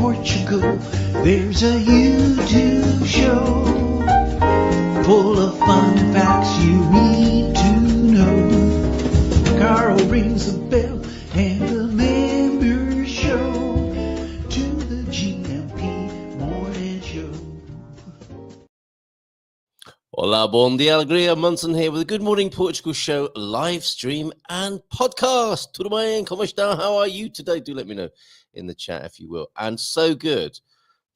Portugal, there's a YouTube show full of fun facts you need to know. Carl rings the bell and the members show to the GMP Morning Show. Olá Bom Dia ALEGRIA, Munson here with the Good Morning Portugal show, live stream and podcast. Tudo bem? Como está? How are you today? Do let me know in the chat if you will. And so good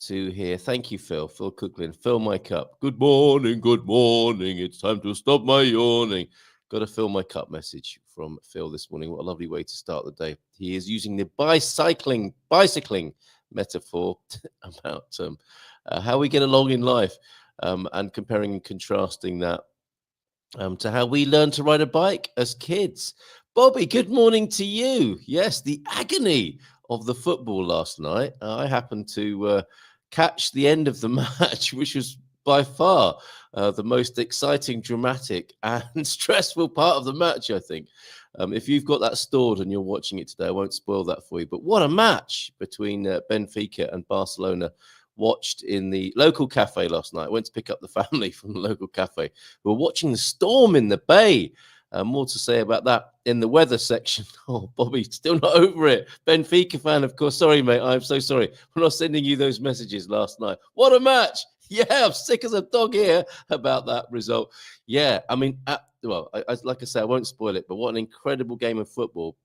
to hear. Thank you, Phil Cooklin. Fill my cup. Good morning. It's time to stop my yawning. Got a fill my cup message from Phil this morning. What a lovely way to start the day. He is using the bicycling metaphor about how we get along in life. And comparing and contrasting that to how we learned to ride a bike as kids. Bobby, good morning to you. Yes, the agony of the football last night. I happened to catch the end of the match, which was by far the most exciting, dramatic, and stressful part of the match, I think. If you've got that stored and you're watching it today, I won't spoil that for you. But what a match between Benfica and Barcelona. Watched in the local cafe last night. I went to pick up the family from the local cafe. We were watching the storm in the bay. More to say about that in the weather section. Oh, Bobby, still not over it. Benfica fan, of course. Sorry, mate. I'm so sorry. We're not sending you those messages last night. What a match. Yeah, I'm sick as a dog here about that result. Yeah, I mean, like I say, I won't spoil it, but what an incredible game of football.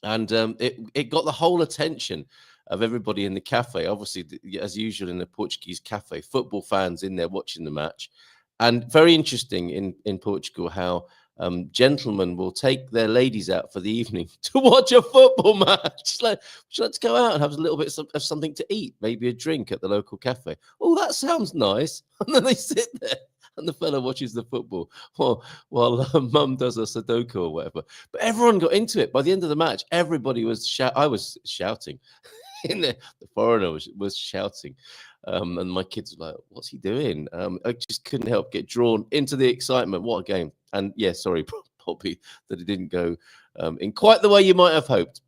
And it got the whole attention of everybody in the cafe. Obviously, as usual in the Portuguese cafe, football fans in there watching the match. And very interesting in Portugal how gentlemen will take their ladies out for the evening to watch a football match. Would you like to go out and have a little bit of something to eat, maybe a drink at the local cafe? Oh, that sounds nice. And then they sit there and the fella watches the football while mum does a Sudoku or whatever. But everyone got into it. By the end of the match, everybody was I was shouting. In there, the foreigner was shouting, and my kids were like, "What's he doing?" I just couldn't help get drawn into the excitement. What a game! And yeah, sorry, Poppy, that it didn't go in quite the way you might have hoped.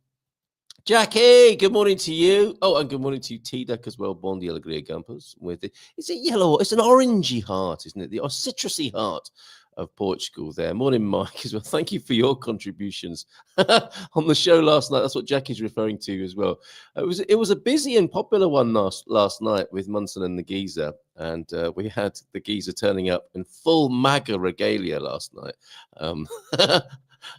Jackie, good morning to you. Oh, and good morning to you, T-Duck as well. Bom Dia ALEGRIA Gumpers with it. It's a yellow, it's an orangey heart, isn't it? Or citrusy heart of Portugal there. Morning, Mike, as well. Thank you for your contributions on the show last night. That's what Jackie's referring to as well. It was a busy and popular one last night with Munson and the geezer. And we had the geezer turning up in full MAGA regalia last night.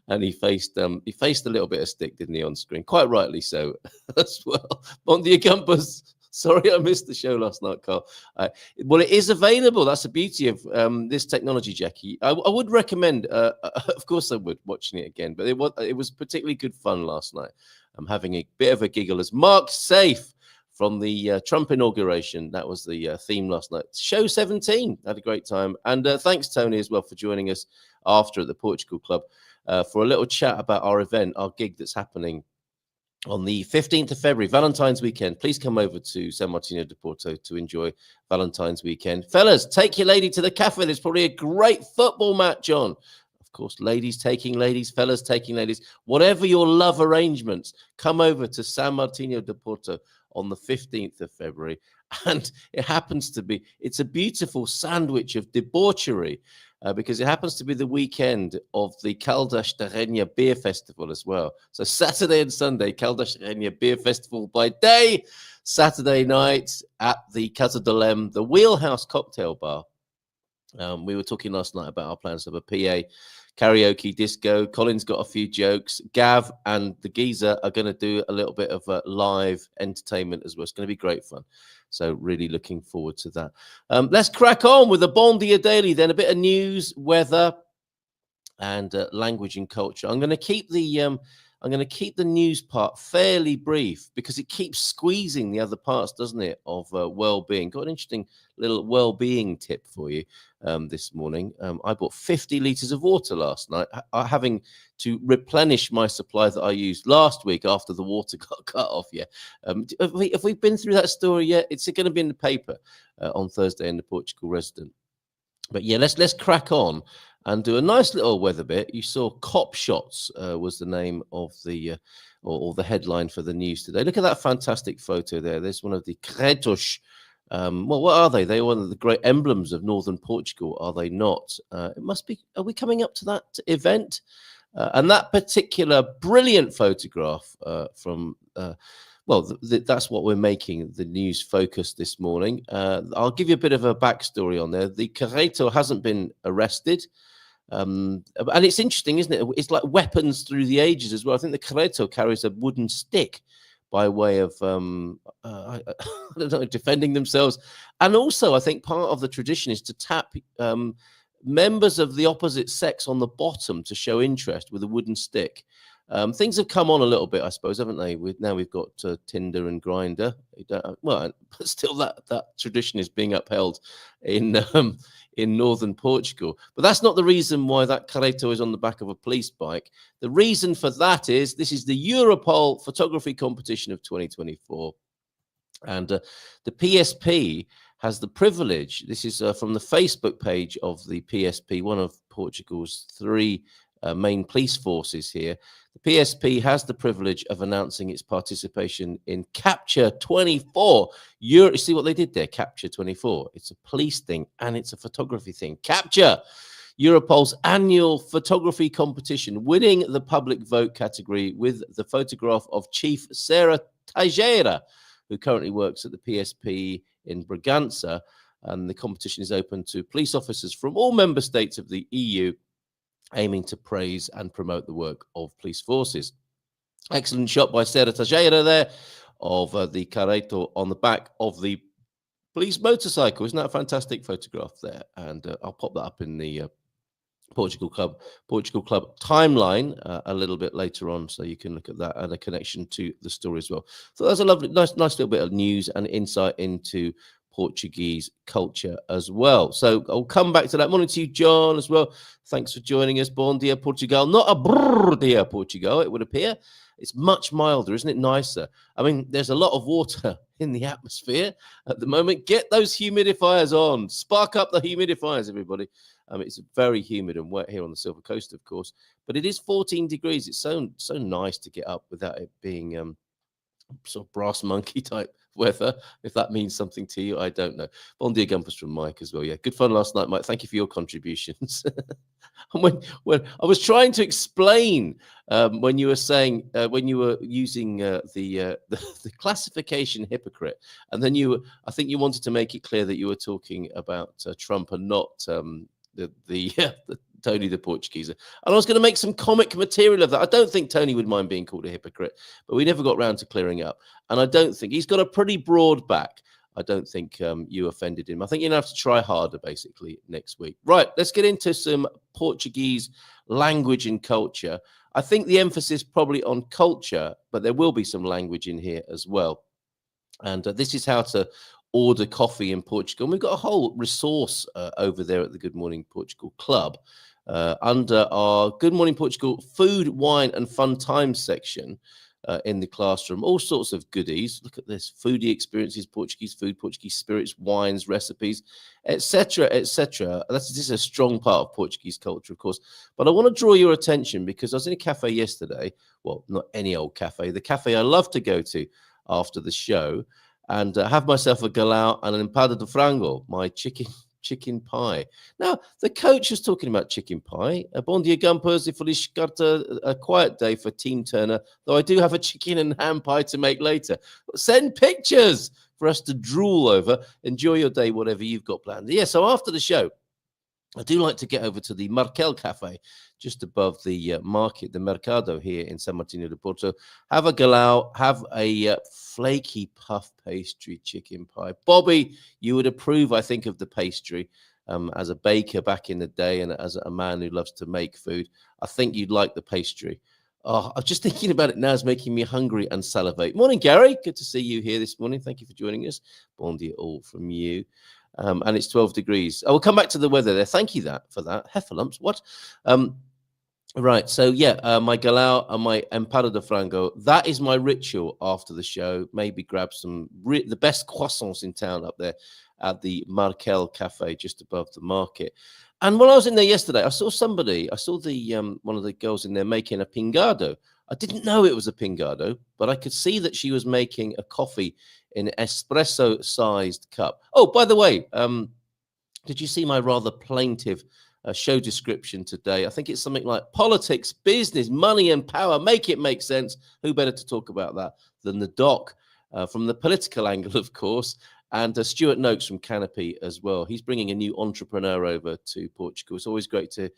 And he faced a little bit of stick, didn't he, on screen? Quite rightly so as well. Bom Dia Gumpers. Sorry, I missed the show last night, Carl. Well, it is available. That's the beauty of this technology, Jackie. I would recommend, of course I would, watching it again. But it was particularly good fun last night. I'm having a bit of a giggle as Mark Safe from the Trump inauguration. That was the theme last night. Show 17. Had a great time. And thanks, Tony, as well, for joining us after at the Portugal Club for a little chat about our event, our gig that's happening on the 15th of February, Valentine's weekend. Please come over to San Martino de Porto to enjoy Valentine's weekend. Fellas, take your lady to the cafe. There's probably a great football match on. Of course, ladies taking ladies, fellas taking ladies. Whatever your love arrangements, come over to San Martino de Porto on the 15th of February. And it happens to be, it's a beautiful sandwich of debauchery because it happens to be the weekend of the Caldas da Rainha Beer Festival as well. So Saturday and Sunday, Caldas da Rainha Beer Festival by day, Saturday night at the Casa de Lem, the Wheelhouse Cocktail Bar. We were talking last night about our plans of a PA karaoke disco. Colin's got a few jokes. Gav and the geezer are going to do a little bit of live entertainment as well. It's going to be great fun. So really looking forward to that. Let's crack on with the Bom Dia Daily then. A bit of news, weather, and language and culture. I'm going to keep the news part fairly brief because it keeps squeezing the other parts, doesn't it, of well-being. Got an interesting little well-being tip for you this morning. I bought 50 litres of water last night, having to replenish my supply that I used last week after the water got cut off. Yeah, have we been through that story yet? It's going to be in the paper on Thursday in the Portugal Resident. But yeah, let's crack on and do a nice little weather bit. You saw Cop Shots was the name of the or the headline for the news today. Look at that fantastic photo there. There's one of the Cretos. Well, what are they? They're one of the great emblems of northern Portugal, are they not? It must be. Are we coming up to that event? And that particular brilliant photograph from, that's what we're making the news focus this morning. I'll give you a bit of a backstory on there. The Carreto hasn't been arrested. And it's interesting, isn't it? It's like weapons through the ages as well. I think the Carreto carries a wooden stick by way of, I don't know, defending themselves. And also, I think part of the tradition is to tap members of the opposite sex on the bottom to show interest with a wooden stick. Things have come on a little bit, I suppose, haven't they? Now we've got Tinder and Grindr. Well, but still, that tradition is being upheld in northern Portugal. But that's not the reason why that Carreto is on the back of a police bike. The reason for that is this is the Europol photography competition of 2024, and the PSP has the privilege. This is from the Facebook page of the PSP, one of Portugal's three main police forces here. The PSP has the privilege of announcing its participation in Capture 24. You see what they did there? Capture 24. It's a police thing and it's a photography thing. Capture, Europol's annual photography competition, winning the public vote category with the photograph of Chief Sarah Teixeira, who currently works at the PSP in Bragança. And the competition is open to police officers from all member states of the EU, aiming to praise and promote the work of police forces. Excellent shot by Sarah Teixeira there of the Carreto on the back of the police motorcycle. Isn't that a fantastic photograph there? And I'll pop that up in the Portugal Club timeline a little bit later on, so you can look at that and a connection to the story as well. So that's a lovely, nice little bit of news and insight into Portuguese culture as well. So I'll come back to that. Morning to you, John, as well. Thanks for joining us. Bom dia, Portugal. Not a brrr dia, Portugal, it would appear. It's much milder, isn't it? Nicer. I mean, there's a lot of water in the atmosphere at the moment. Get those humidifiers on. Spark up the humidifiers, everybody. It's very humid and wet here on the Silver Coast, of course, but it is 14 degrees. It's so nice to get up without it being sort of brass monkey type weather. If that means something to you, I don't know. Bon dia Gumpers from Mike as well. Yeah, good fun last night, Mike. Thank you for your contributions. And when I was trying to explain when you were saying when you were using the classification hypocrite, and then I think you wanted to make it clear that you were talking about Trump and not the Tony the Portuguese. And I was going to make some comic material of that. I don't think Tony would mind being called a hypocrite, but we never got round to clearing up. And I don't think he's got a pretty broad back. I don't think you offended him. I think you're going to have to try harder, basically, next week. Right, let's get into some Portuguese language and culture. I think the emphasis probably on culture, but there will be some language in here as well. And this is how to order coffee in Portugal. And we've got a whole resource over there at the Good Morning Portugal Club under our Good Morning Portugal food, wine and fun times section in the classroom. All sorts of goodies. Look at this: foodie experiences, Portuguese food, Portuguese spirits, wines, recipes, etc., etc. This is a strong part of Portuguese culture, of course. But I want to draw your attention because I was in a cafe yesterday. Well, not any old cafe. The cafe I love to go to after the show, and have myself a galão and an empada de frango, my chicken pie. Now, the coach was talking about chicken pie. Bom dia, Gumpers. If a quiet day for Team Turner, though I do have a chicken and ham pie to make later. Send pictures for us to drool over. Enjoy your day, whatever you've got planned. Yeah, so after the show, I do like to get over to the Markel Cafe, just above the market, the Mercado here in San Martino de Porto. Have a galão, have a flaky puff pastry chicken pie. Bobby, you would approve, I think, of the pastry as a baker back in the day and as a man who loves to make food. I think you'd like the pastry. Oh, I'm just thinking about it now. It's making me hungry and salivate. Morning, Gary. Good to see you here this morning. Thank you for joining us. Bon dia all from you. And it's 12 degrees. I will come back to the weather there. Thank you for that. Heffalumps. What? Right. So yeah, my galao and my empada de frango. That is my ritual after the show. Maybe grab some the best croissants in town up there at the Markel Cafe just above the market. And when I was in there yesterday, I saw somebody. I saw the one of the girls in there making a pingado. I didn't know it was a pingado, but I could see that she was making a coffee in an espresso-sized cup. Oh, by the way, did you see my rather plaintive show description today? I think it's something like politics, business, money, and power. Make it make sense. Who better to talk about that than the doc from the political angle, of course, and Stewart Noakes from Canopy as well. He's bringing a new entrepreneur over to Portugal. It's always great to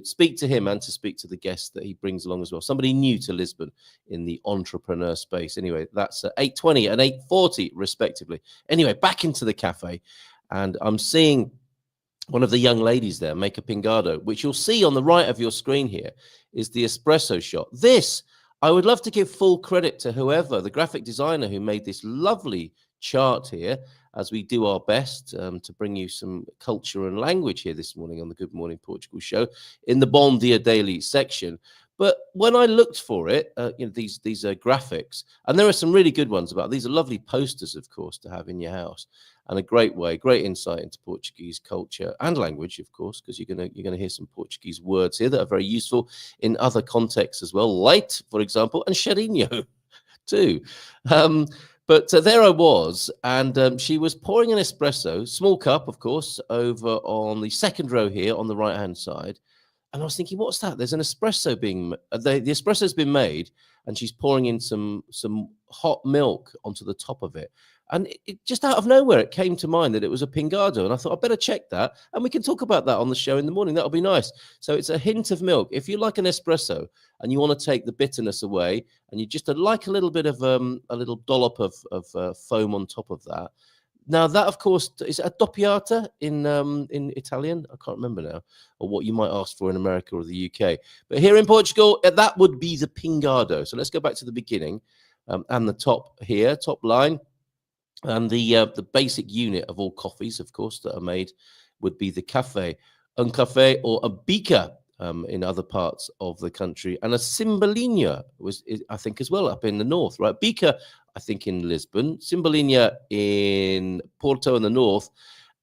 speak to him and to speak to the guests that he brings along as well. Somebody new to Lisbon in the entrepreneur space. Anyway, that's 8:20 and 8:40 respectively. Anyway, back into the cafe, and I'm seeing one of the young ladies there make a pingado, which you'll see on the right of your screen here is the espresso shot. This, I would love to give full credit to whoever, the graphic designer who made this lovely chart here, as we do our best to bring you some culture and language here this morning on the Good Morning Portugal show in the Bom Dia Daily section. But when I looked for it, these are graphics, and there are some really good ones about. These are lovely posters, of course, to have in your house, and a great insight into Portuguese culture and language, of course, because you're gonna hear some Portuguese words here that are very useful in other contexts as well. Light, for example, and cheirinho too. But there I was, and she was pouring an espresso, small cup, of course, over on the second row here on the right-hand side. And I was thinking, what's that? There's an espresso being the espresso's been made, and she's pouring in some hot milk onto the top of it. And it just out of nowhere, it came to mind that it was a pingado, and I thought I better check that, and we can talk about that on the show in the morning. That'll be nice. So it's a hint of milk. If you like an espresso and you want to take the bitterness away, and you just like a little bit of a little dollop of foam on top of that. Now that, of course, is a doppiata in Italian. I can't remember now, or what you might ask for in America or the UK. But here in Portugal, that would be the pingado. So let's go back to the beginning and the top here, top line, and the basic unit of all coffees, of course, that are made would be the cafe, un café or a bica in other parts of the country, and a cimbolinha I think, as well up in the north, right? Bica, I think, in Lisbon, cimbolinha in Porto in the north,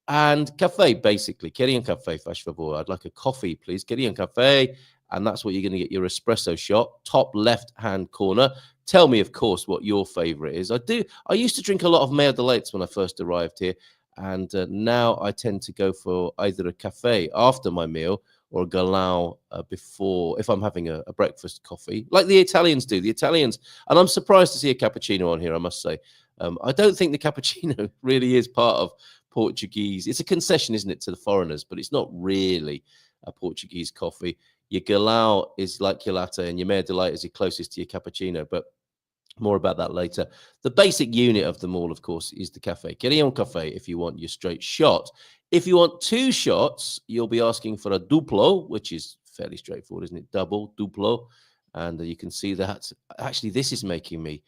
and café, basically. Queria um café, faz favor. I'd like a coffee, please. Queria um café, and that's what you're going to get your espresso shot, top left-hand corner. Tell me, of course, what your favorite is. I used to drink a lot of meia de leites when I first arrived here, and now I tend to go for either a café after my meal or a galao before, if I'm having a breakfast coffee, like the Italians do. The Italians, and I'm surprised to see a cappuccino on here, I must say. I don't think the cappuccino really is part of Portuguese. It's a concession, isn't it, to the foreigners, but it's not really a Portuguese coffee. Your galao is like your latte, and your meia de leite is your closest to your cappuccino, but more about that later. The basic unit of them all, of course, is the cafe. Queria um café if you want your straight shot. If you want two shots, you'll be asking for a duplo, which is fairly straightforward, isn't it? Double, duplo. And you can see that. Actually, this is making me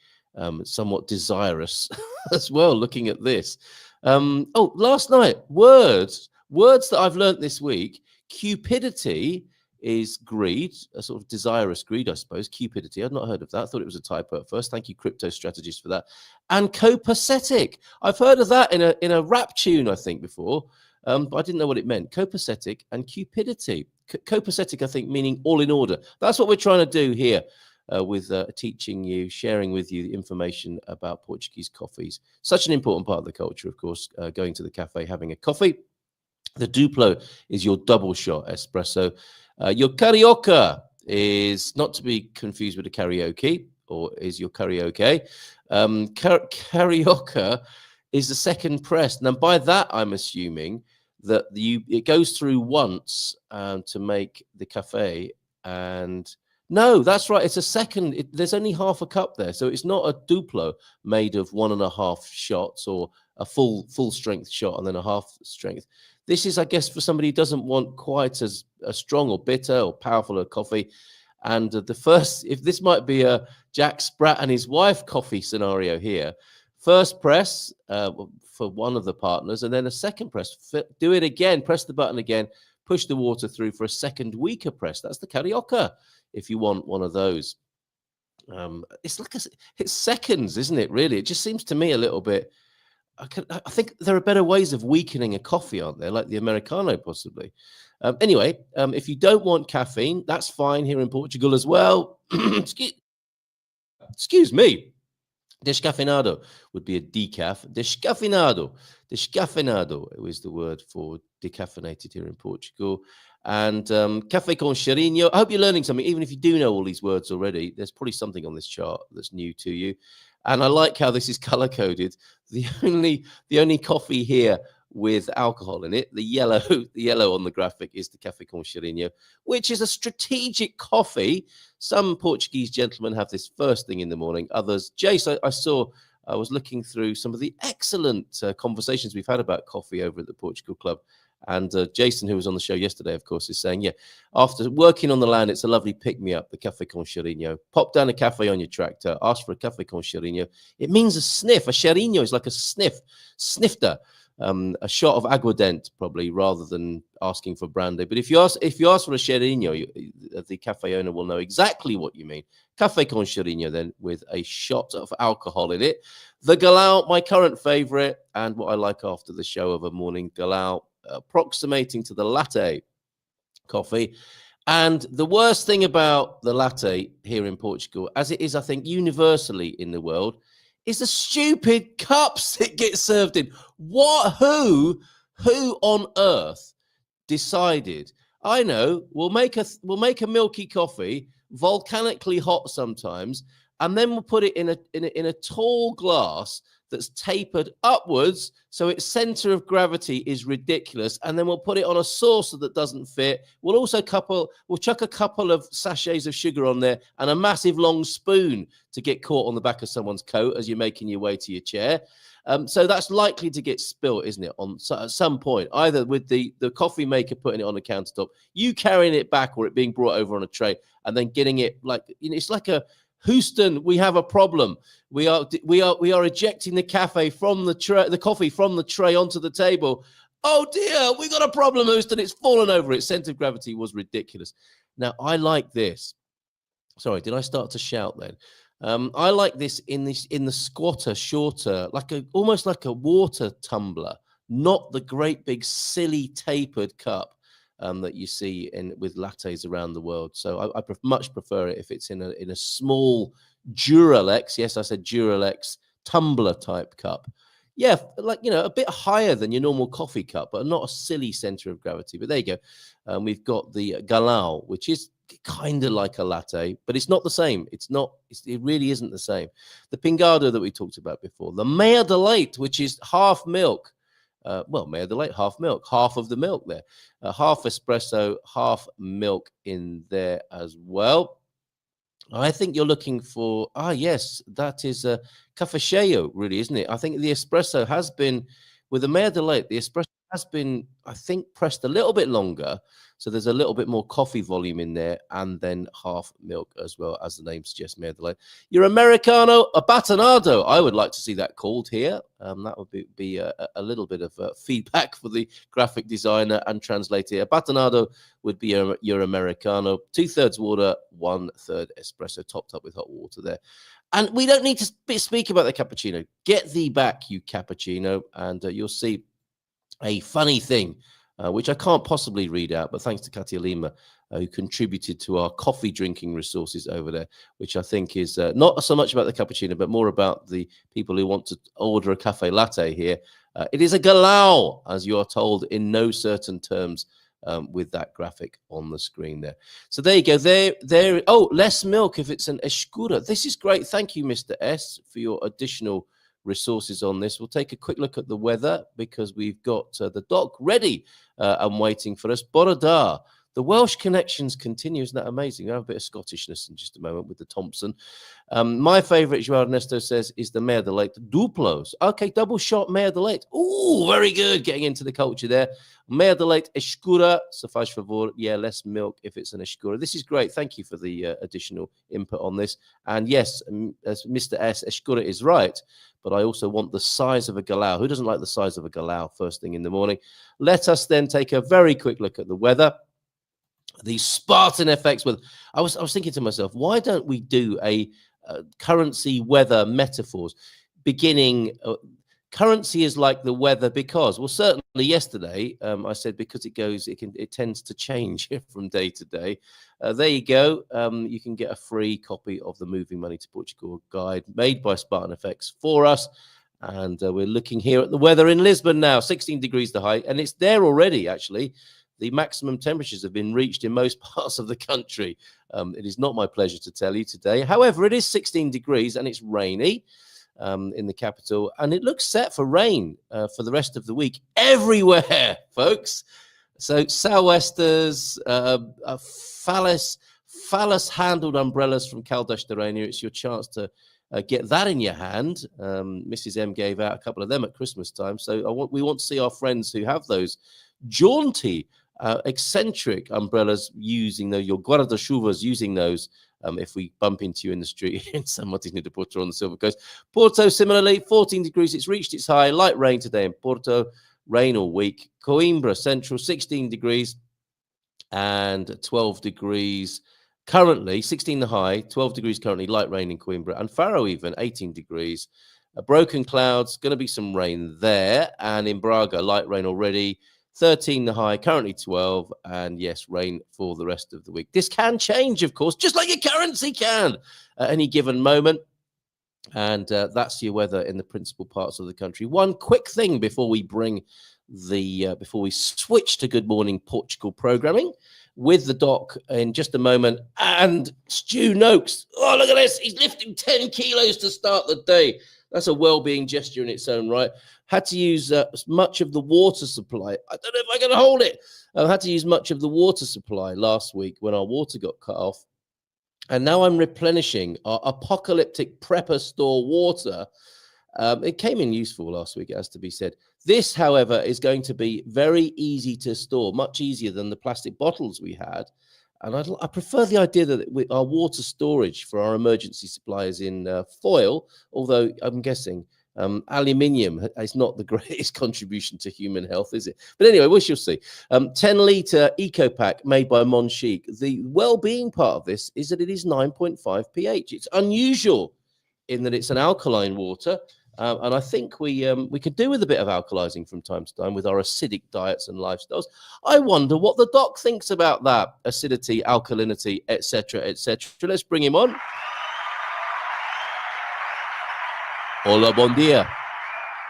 somewhat desirous as well, looking at this. Oh, last night, words that I've learned this week. Cupidity is greed, a sort of desirous greed, I suppose. Cupidity, I'd not heard of that. I thought it was a typo at first. Thank you, crypto strategist, for that. And copacetic. I've heard of that in a rap tune, I think, before, but I didn't know what it meant. Copacetic and cupidity. Copacetic, I think, meaning all in order. That's what we're trying to do here with teaching you, sharing with you the information about Portuguese coffees. Such an important part of the culture, of course, going to the cafe, having a coffee. The duplo is your double shot espresso. Your carioca is not to be confused with a karaoke, or is your karaoke. Carioca is the second press. Now, by that, I'm assuming that it goes through once to make the cafe. And no, that's right. It's a second. There's only half a cup there. So it's not a duplo made of 1.5 shots or a full strength shot and then a half strength. This is, I guess, for somebody who doesn't want quite as strong or bitter or powerful a coffee. And the first, if this might be a Jack Sprat and his wife coffee scenario here, first press for one of the partners, and then a second press. Do it again. Press the button again. push the water through for a second weaker press. That's the carioca, if you want one of those. It's seconds, isn't it, really? It just seems to me a little bit... I think there are better ways of weakening a coffee, aren't there? Like the Americano, possibly. Anyway, if you don't want caffeine, that's fine here in Portugal as well. Excuse me. Descafeinado would be a decaf. Descafeinado is the word for decaffeinated here in Portugal. And café con cheirinho. I hope you're learning something, even if you do know all these words already. There's probably something on this chart that's new to you. And I like how this is color-coded. The only coffee here with alcohol in it, the yellow on the graphic, is the café con cheirinho, which is a strategic coffee. Some Portuguese gentlemen have this first thing in the morning. Others, Jace, I was looking through some of the excellent conversations we've had about coffee over at the Portugal Club. And Jason, who was on the show yesterday, of course, is saying, yeah, after working on the land, it's a lovely pick-me-up, the café con cheirinho. Pop down a cafe on your tractor, ask for a café con cheirinho. It means a sniff. A cheirinho is like a snifter, a shot of aguardente, probably, rather than asking for brandy. But if you ask for a cheirinho, the cafe owner will know exactly what you mean. Café con cheirinho, then, with a shot of alcohol in it. The galão, my current favorite, and what I like after the show of a morning galão, approximating to the latte coffee. And the worst thing about the latte here in Portugal, as it is, I think, universally in the world, is the stupid cups it gets served in. Who on earth decided, I know, we'll make a milky coffee, volcanically hot sometimes, and then we'll put it in a tall glass that's tapered upwards, so its center of gravity is ridiculous, and then we'll put it on a saucer that doesn't fit. We'll chuck a couple of sachets of sugar on there and a massive long spoon to get caught on the back of someone's coat as you're making your way to your chair. So that's likely to get spilt, isn't it, at some point, either with the coffee maker putting it on the countertop, you carrying it back, or it being brought over on a tray, and then getting it it's like a Houston, we have a problem. We are ejecting the coffee from the tray onto the table. Oh dear, we got a problem, Houston. It's fallen over. Its center of gravity was ridiculous. Now, I like this. Sorry, did I start to shout then? I like this in the squatter, shorter, almost like a water tumbler, not the great big silly tapered cup that you see with lattes around the world. So I much prefer it if it's in a small Duralex. Yes, I said Duralex tumbler type cup. Yeah, a bit higher than your normal coffee cup, but not a silly center of gravity. But there you go. We've got the galão, which is kind of like a latte, but it's not the same. It really isn't the same. The pingado that we talked about before, the meia de leite, which is half milk. Meia de leite, half milk, half of the milk there. Half espresso, half milk in there as well. I think you're looking for, yes, that is a café really, isn't it? I think the espresso has been, with the meia de leite, the espresso has been, I think, pressed a little bit longer. So there's a little bit more coffee volume in there, and then half milk as well, as the name suggests, meia de leite. Your Americano, a batonado, I would like to see that called here. That would be a little bit of feedback for the graphic designer and translator. A batonado would be your Americano, 2/3 water, 1/3 espresso, topped up with hot water there. And we don't need to speak about the cappuccino. Get thee back, you cappuccino, and you'll see a funny thing, which I can't possibly read out, but thanks to Katia Lima, who contributed to our coffee drinking resources over there, which I think is not so much about the cappuccino, but more about the people who want to order a cafe latte here. It is a galão, as you are told in no certain terms, with that graphic on the screen there. So there you go. There. Oh, less milk if it's an escura. This is great. Thank you, Mr. S, for your additional resources on this. We'll take a quick look at the weather because we've got the doc ready and waiting for us. Bora dar, The Welsh connections continue. Isn't that amazing? We have a bit of Scottishness in just a moment with the Thompson. My favourite, João Ernesto says, is the Mare de Leite Duplos. Okay, double shot Mare de Leite. Oh, very good. Getting into the culture there. Mare de Leite Escura. So faz favor. Yeah, less milk if it's an Escura. This is great. Thank you for the additional input on this. And yes, as Mr. S, Escura is right. But I also want the size of a galau. Who doesn't like the size of a galau first thing in the morning? Let us then take a very quick look at the weather. The Spartan FX weather. I was thinking to myself, why don't we do a currency weather metaphors? Beginning, currency is like the weather because, well, certainly yesterday I said because it tends to change from day to day. There you go. You can get a free copy of the Moving Money to Portugal guide made by Spartan FX for us. And we're looking here at the weather in Lisbon now, 16 degrees the high, and it's there already, actually. The maximum temperatures have been reached in most parts of the country. It is not my pleasure to tell you today. However, it is 16 degrees and it's rainy in the capital. And it looks set for rain for the rest of the week everywhere, folks. So sou'westers, phallus-handled umbrellas from Caldas de Rainier. It's your chance to get that in your hand. Mrs. M gave out a couple of them at Christmas time. So we want to see our friends who have those jaunty, eccentric umbrellas using your guarda-chuvas, using those if we bump into you in the street in San Martin de Porto on the Silver Coast. Porto, similarly, 14 degrees. It's reached its high. Light rain today in Porto. Rain all week. Coimbra Central, 16 degrees and 12 degrees currently. 16 the high, 12 degrees currently. Light rain in Coimbra. And Faro even, 18 degrees. Broken clouds, going to be some rain there. And in Braga, light rain already. 13 the high, currently 12, and yes, rain for the rest of the week. This can change, of course, just like your currency can at any given moment. And that's your weather in the principal parts of the country. One quick thing before we switch to Good Morning Portugal programming with the doc in just a moment. And Stewart Noakes, oh, look at this. He's lifting 10 kilos to start the day. That's a well-being gesture in its own right. Had to use much of the water supply. I don't know if I can hold it. I had to use much of the water supply last week when our water got cut off. And now I'm replenishing our apocalyptic prepper store water. It came in useful last week, it has to be said. This, however, is going to be very easy to store, much easier than the plastic bottles we had. And I prefer the idea that our water storage for our emergency supply is in foil, although I'm guessing aluminium is not the greatest contribution to human health, is it? But anyway, we shall see. 10-litre eco pack made by Monchique. The well-being part of this is that it is 9.5 pH. It's unusual in that it's an alkaline water. And I think we could do with a bit of alkalizing from time to time with our acidic diets and lifestyles. I wonder what the doc thinks about that. Acidity, alkalinity, etc., etc. Let's bring him on. Olá, bom dia.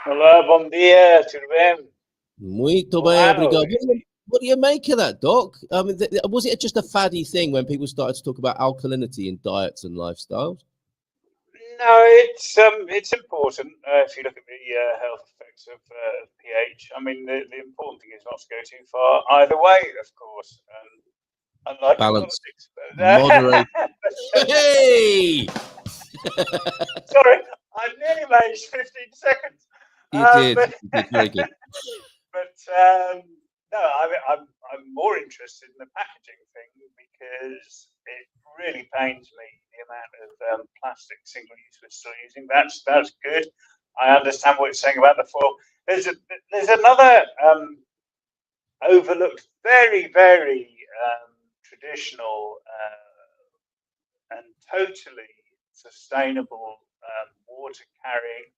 Olá, bom dia, tudo bem? Muito bem, obrigado. What do you make of that, Doc? I mean, was it just a faddy thing when people started to talk about alkalinity in diets and lifestyles? No, it's important if you look at the health effects of pH. I mean, the important thing is not to go too far either way, of course. Unlike Balance. politics. Moderate. Hey! Sorry, I nearly managed 15 seconds. You did very good. But no, I'm more interested in the packaging thing because it really pains me the amount of plastic single-use we're still using. That's good. I understand what you're saying about the foil. There's another overlooked, very, very traditional and totally sustainable water carrying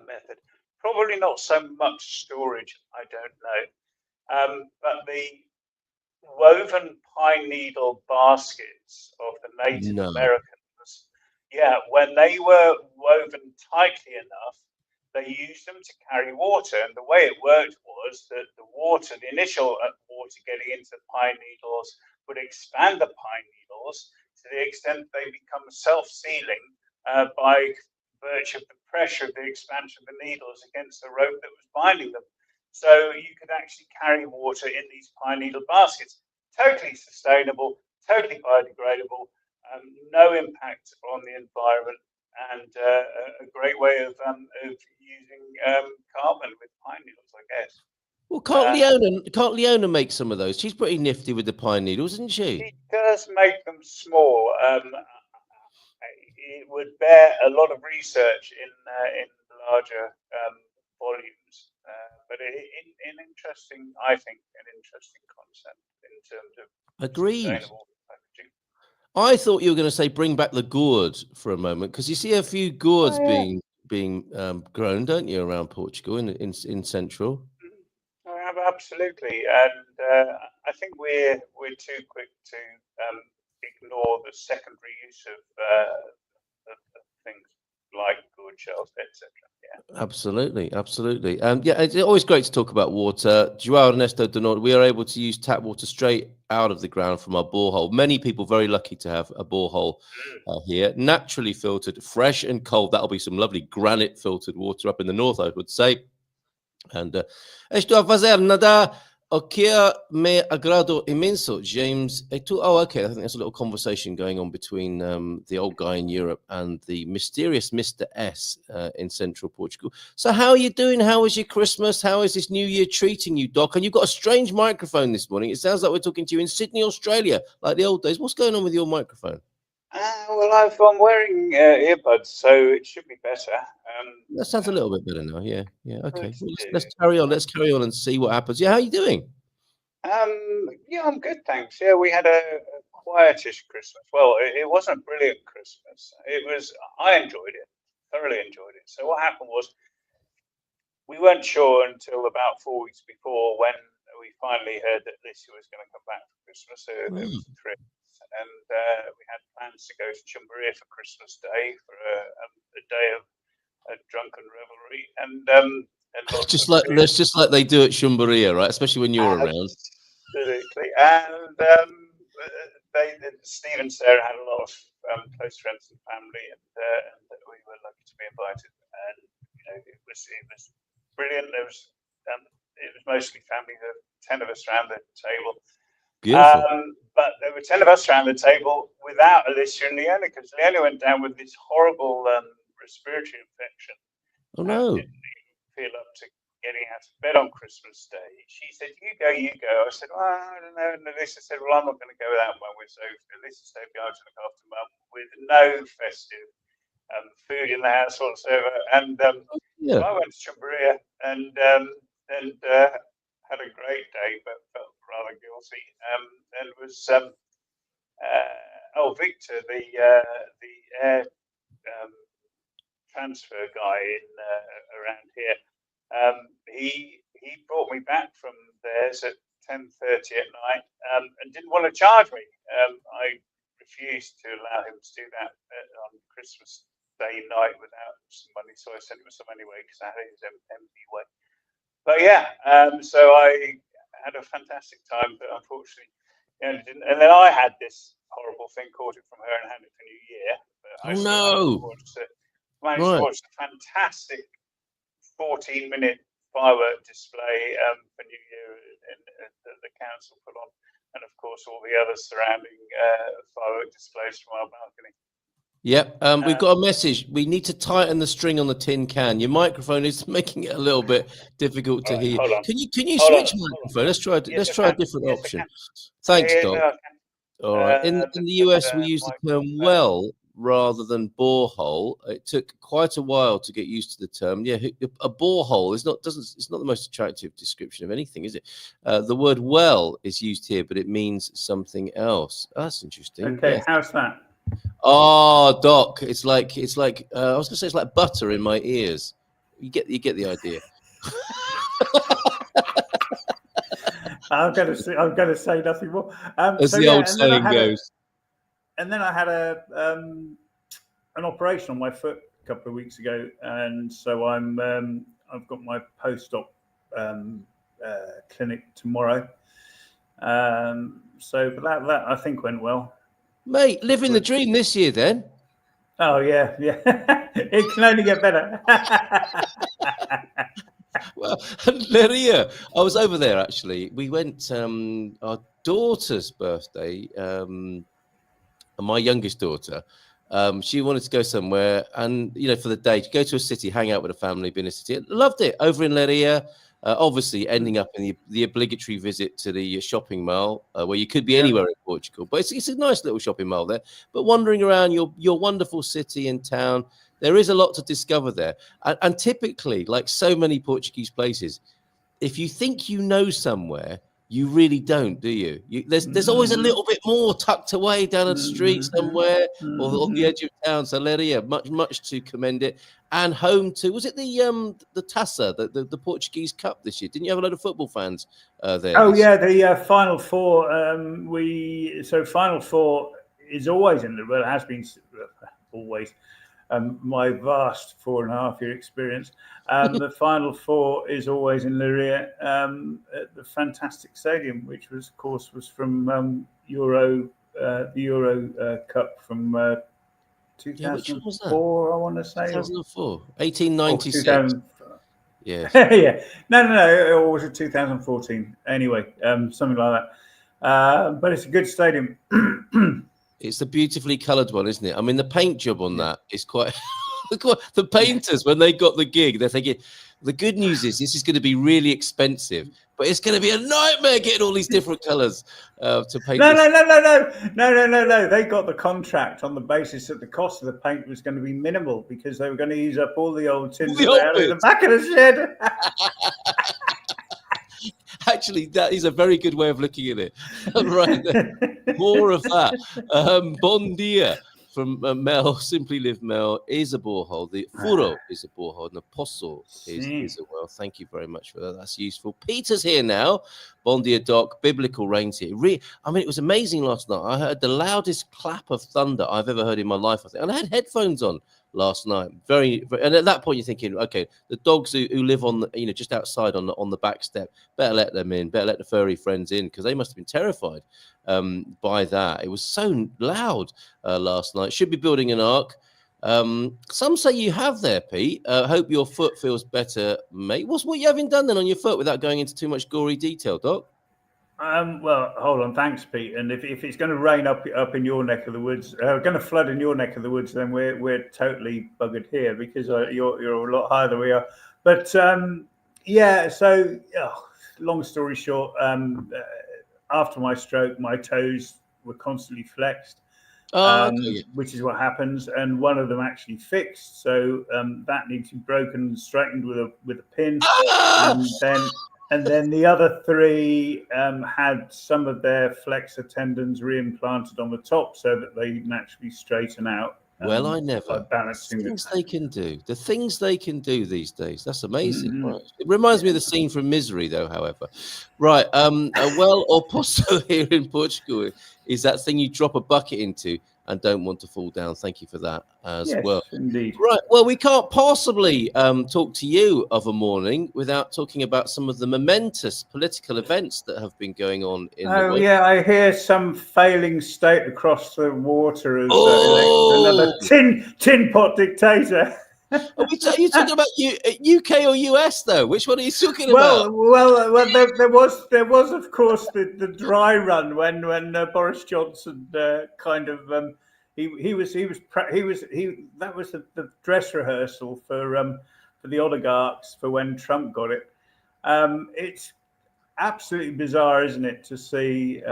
method. Probably not so much storage, I don't know. But the woven pine needle baskets of the Native Americans, yeah, when they were woven tightly enough, they used them to carry water. And the way it worked was that the initial water getting into the pine needles would expand the pine needles to the extent they become self-sealing by virtue of the pressure of the expansion of the needles against the rope that was binding them. So you could actually carry water in these pine needle baskets. totally sustainable, totally biodegradable, no impact on the environment, and a great way of using carbon with pine needles, I guess. Well, can't Leona make some of those? She's pretty nifty with the pine needles, isn't she? She does make them small. It would bear a lot of research in larger volumes, but in interesting, I think, an interesting concept in terms of Agreed. sustainable packaging. I thought you were going to say bring back the gourd for a moment, because you see a few gourds being grown, don't you, around Portugal in central? Absolutely, and I think we're too quick to ignore the secondary use of things like gourd shells, etc. Yeah, Absolutely. Yeah, it's always great to talk about water. João Ernesto do Norte, we are able to use tap water straight out of the ground from our borehole. Many people very lucky to have a borehole here, naturally filtered, fresh and cold. That'll be some lovely granite filtered water up in the north, I would say. And estou a fazer nada o que me agrado imenso, James. Oh, okay. I think there's a little conversation going on between the old guy in Europe and the mysterious Mr. S in central Portugal. So how are you doing? How was your Christmas? How is this new year treating you, Doc? And you've got a strange microphone this morning. It sounds like we're talking to you in Sydney, Australia, like the old days. What's going on with your microphone? Well, I'm wearing earbuds, so it should be better. That sounds a little bit better now. Yeah. Okay. Well, let's carry on. Let's carry on and see what happens. Yeah, how are you doing? Yeah, I'm good, thanks. Yeah, we had a quietish Christmas. Well, it wasn't a brilliant Christmas. I enjoyed it, thoroughly enjoyed it. So what happened was, we weren't sure until about 4 weeks before, when we finally heard that Alicia was going to come back for Christmas. So there was a trip. And we had plans to go to Chumberia for Christmas Day for a day of drunken revelry, and just like they do at Chumberia, right? Especially when you're around. Absolutely. And Steve and Sarah had a lot of close friends and family, and we were lucky to be invited. And it was brilliant. It was mostly family. There were 10 of us around the table. But there were 10 of us around the table without Alicia and Leona, because Leona went down with this horrible respiratory infection. Oh no! Didn't even feel up to getting out of bed on Christmas Day. She said, "You go." I said, "Well, I don't know." And Alicia said, "Well, I'm not going to go without Mum." So Alicia stayed behind to look after Mum, with no festive food in the house whatsoever. And so I went to Chumberia and had a great day, but felt rather guilty. And was Victor, the air transfer guy around here. He brought me back from theirs at 10:30 at night, and didn't want to charge me. I refused to allow him to do that on Christmas Day night without some money, so I sent him some anyway, because I had his empty way. But yeah, so I had a fantastic time, but unfortunately, didn't. And then I had this horrible thing, caught it from her and had it for New Year. But I managed to watch the fantastic 14-minute firework display for New Year that the council put on, and of course all the other surrounding firework displays from our balcony. Yep, we've got a message. We need to tighten the string on the tin can. Your microphone is making it a little bit difficult to hear. Can you switch microphone? Let's try a different option. Thanks, Doc. No, all right. In the US, we use the term well rather than borehole. It took quite a while to get used to the term. Yeah, a borehole is it's not the most attractive description of anything, is it? The word well is used here, but it means something else. That's interesting. Okay, yes. How's that? Oh, Doc, it's like I was gonna say it's like butter in my ears. You get the idea. I'm gonna say nothing more. As the old saying goes. And then I had an operation on my foot a couple of weeks ago, and so I've got my post-op clinic tomorrow. So that I think went well. Mate, living the dream this year then. Oh yeah. It can only get better. Well, Leiria. I was over there actually. We went our daughter's birthday. My youngest daughter. She wanted to go somewhere, and for the day, to go to a city, hang out with a family, be in a city. Loved it. Over in Leiria. Obviously, ending up in the obligatory visit to the shopping mall, where you could be anywhere in Portugal, but it's a nice little shopping mall there. But wandering around your wonderful city and town, there is a lot to discover there. And typically, like so many Portuguese places, if you think you know somewhere, you really don't, do you? There's always a little bit more tucked away down a street somewhere or on the edge of town. So Leiria, much to commend it. And home to, was it the Taça, the Portuguese Cup this year? Didn't you have a lot of football fans there? Oh yeah, the Final Four. Final Four is always in the. Well, it has been always. My vast 4.5-year experience. The Final Four is always in Leiria at the fantastic stadium, which was, of course, from the Euro Cup from 2004. I want to say 2004, 1896. Yeah, yeah. No. Or was it 2014? Anyway, something like that. But it's a good stadium. It's a beautifully coloured one, isn't it? I mean, the paint job on that is quite. The painters, when they got the gig, they're thinking, the good news is this is going to be really expensive, but it's going to be a nightmare getting all these different colours to paint. No. They got the contract on the basis that the cost of the paint was going to be minimal because they were going to use up all the old tins in the back of the shed. Actually, that is a very good way of looking at it. Right, more of that. Bon dia from Mel, Simply Live Mel, is a borehole. The furo is a borehole, and the poço is a well. Thank you very much for that. That's useful. Peter's here now. Bon dia, Doc. Biblical rains here. It was amazing last night. I heard the loudest clap of thunder I've ever heard in my life, I think. And I had headphones on last night. And at that point you're thinking, okay, the dogs who live on the, just outside on the back step, better let them in, better let the furry friends in, because they must have been terrified by that. It was so loud last night. Should be building an ark. Some say you have there, Pete. Hope your foot feels better, mate. What you having done then on your foot without going into too much gory detail, Doc? Well, hold on. Thanks, Pete. And if it's going to rain up in your neck of the woods, going to flood in your neck of the woods, then we're totally buggered here because you're a lot higher than we are. But yeah. So long story short, after my stroke, my toes were constantly flexed, which is what happens, and one of them actually fixed. So that needs to be broken and straightened with a pin, and then the other three had some of their flexor tendons reimplanted on the top so that they naturally straighten out. Well, I never. The things they can do these days. That's amazing. Right. It reminds me of the scene from Misery, though, however. Right. A well or poço here in Portugal is that thing you drop a bucket into and don't want to fall down. Thank you for that as well. Indeed. Right. Well, we can't possibly talk to you of a morning without talking about some of the momentous political events that have been going on in the world. Yeah, I hear some failing state across the water has elected another tin pot dictator. Are you talking about UK or US though? Which one are you talking about? Well, there was of course the dry run when Boris Johnson kind of that was the dress rehearsal for the oligarchs for when Trump got it. It's absolutely bizarre, isn't it, to see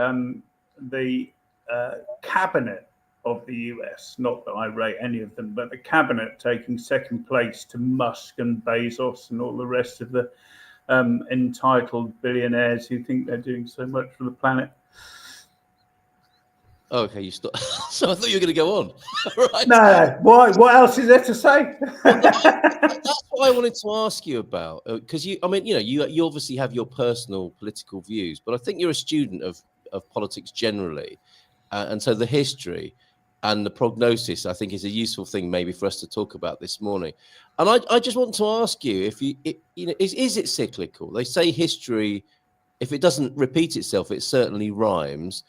the cabinet of the US, not that I rate any of them, but the cabinet taking second place to Musk and Bezos and all the rest of the entitled billionaires who think they're doing so much for the planet. Okay, you stop. So I thought you were going to go on. Right. No. What else is there to say? That's what I wanted to ask you about, because you obviously have your personal political views, but I think you're a student of politics generally, and so the history and the prognosis, I think, is a useful thing maybe for us to talk about this morning. And I just want to ask you is it cyclical? They say history, if it doesn't repeat itself, it certainly rhymes.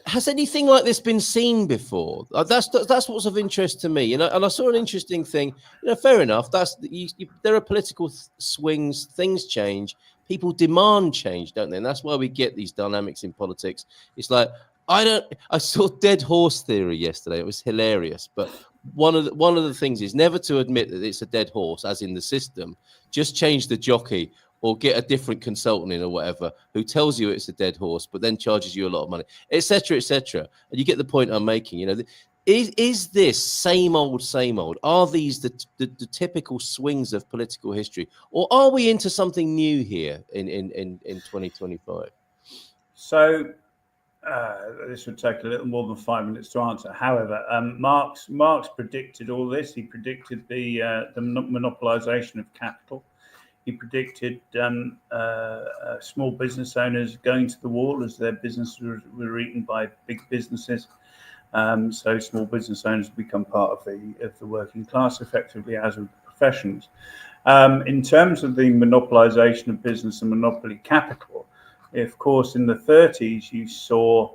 Has anything like this been seen before? That's what's of interest to me. And I saw an interesting thing. Fair enough. There are political swings. Things change. People demand change, don't they? And that's why we get these dynamics in politics. It's like I saw dead horse theory yesterday. It was hilarious. But one of the things is never to admit that it's a dead horse, as in the system. Just change the jockey, or get a different consultant in or whatever who tells you it's a dead horse, but then charges you a lot of money, etc., etc. And you get the point I'm making. Is this same old? Are these the typical swings of political history, or are we into something new here in 2025? So this would take a little more than 5 minutes to answer. However, Marx predicted all this. He predicted the monopolization of capital. He predicted small business owners going to the wall as their businesses were eaten by big businesses. So small business owners become part of the working class, effectively, as of professions. In terms of the monopolization of business and monopoly capital, of course, in the 30s, you saw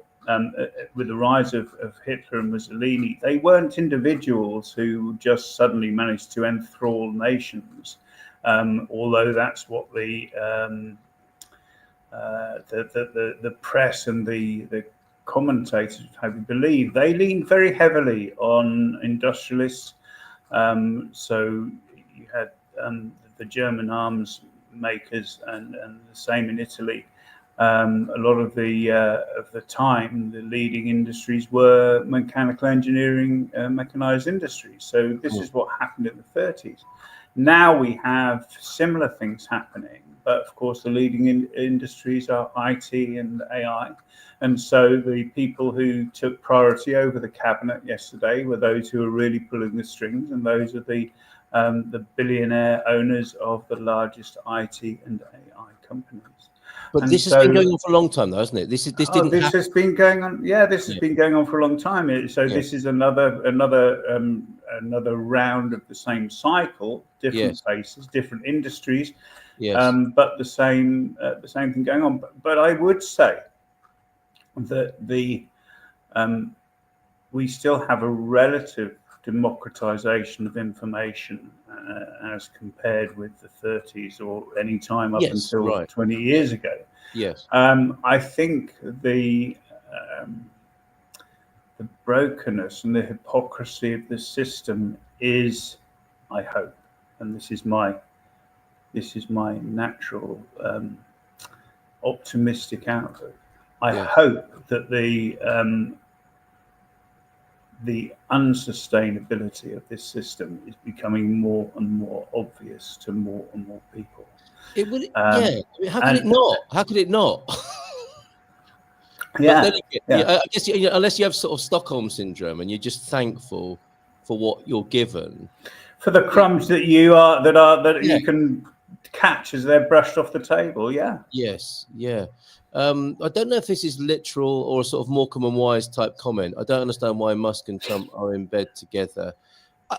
with the rise of Hitler and Mussolini, they weren't individuals who just suddenly managed to enthrall nations. Although that's what the press and the commentators have believed, they leaned very heavily on industrialists. So you had the German arms makers and the same in Italy. A lot of the time, the leading industries were mechanical engineering, mechanized industries. So this is what happened in the 30s. Now we have similar things happening, but of course the leading industries are IT and AI. And so the people who took priority over the cabinet yesterday were those who are really pulling the strings, and those are the billionaire owners of the largest IT and AI companies. But this has been going on for a long time, though, hasn't it? This has been going on. Yeah, this has been going on for a long time. So this is another round of the same cycle, different faces, different industries, but the same thing going on. But I would say that we still have a relative democratization of information as compared with the 30s or any time up until 20 years ago. Yes. I think the brokenness and the hypocrisy of the system is, I hope, and this is my natural optimistic outlook. I hope that the unsustainability of this system is becoming more and more obvious to more and more people. It would, How could it not? How could it not? I guess unless you have sort of Stockholm syndrome and you're just thankful for what you're given, for the crumbs that you can catch as they're brushed off the table. Yes. I don't know if this is literal or a sort of Morecambe and Wise type comment. I don't understand why Musk and Trump are in bed together.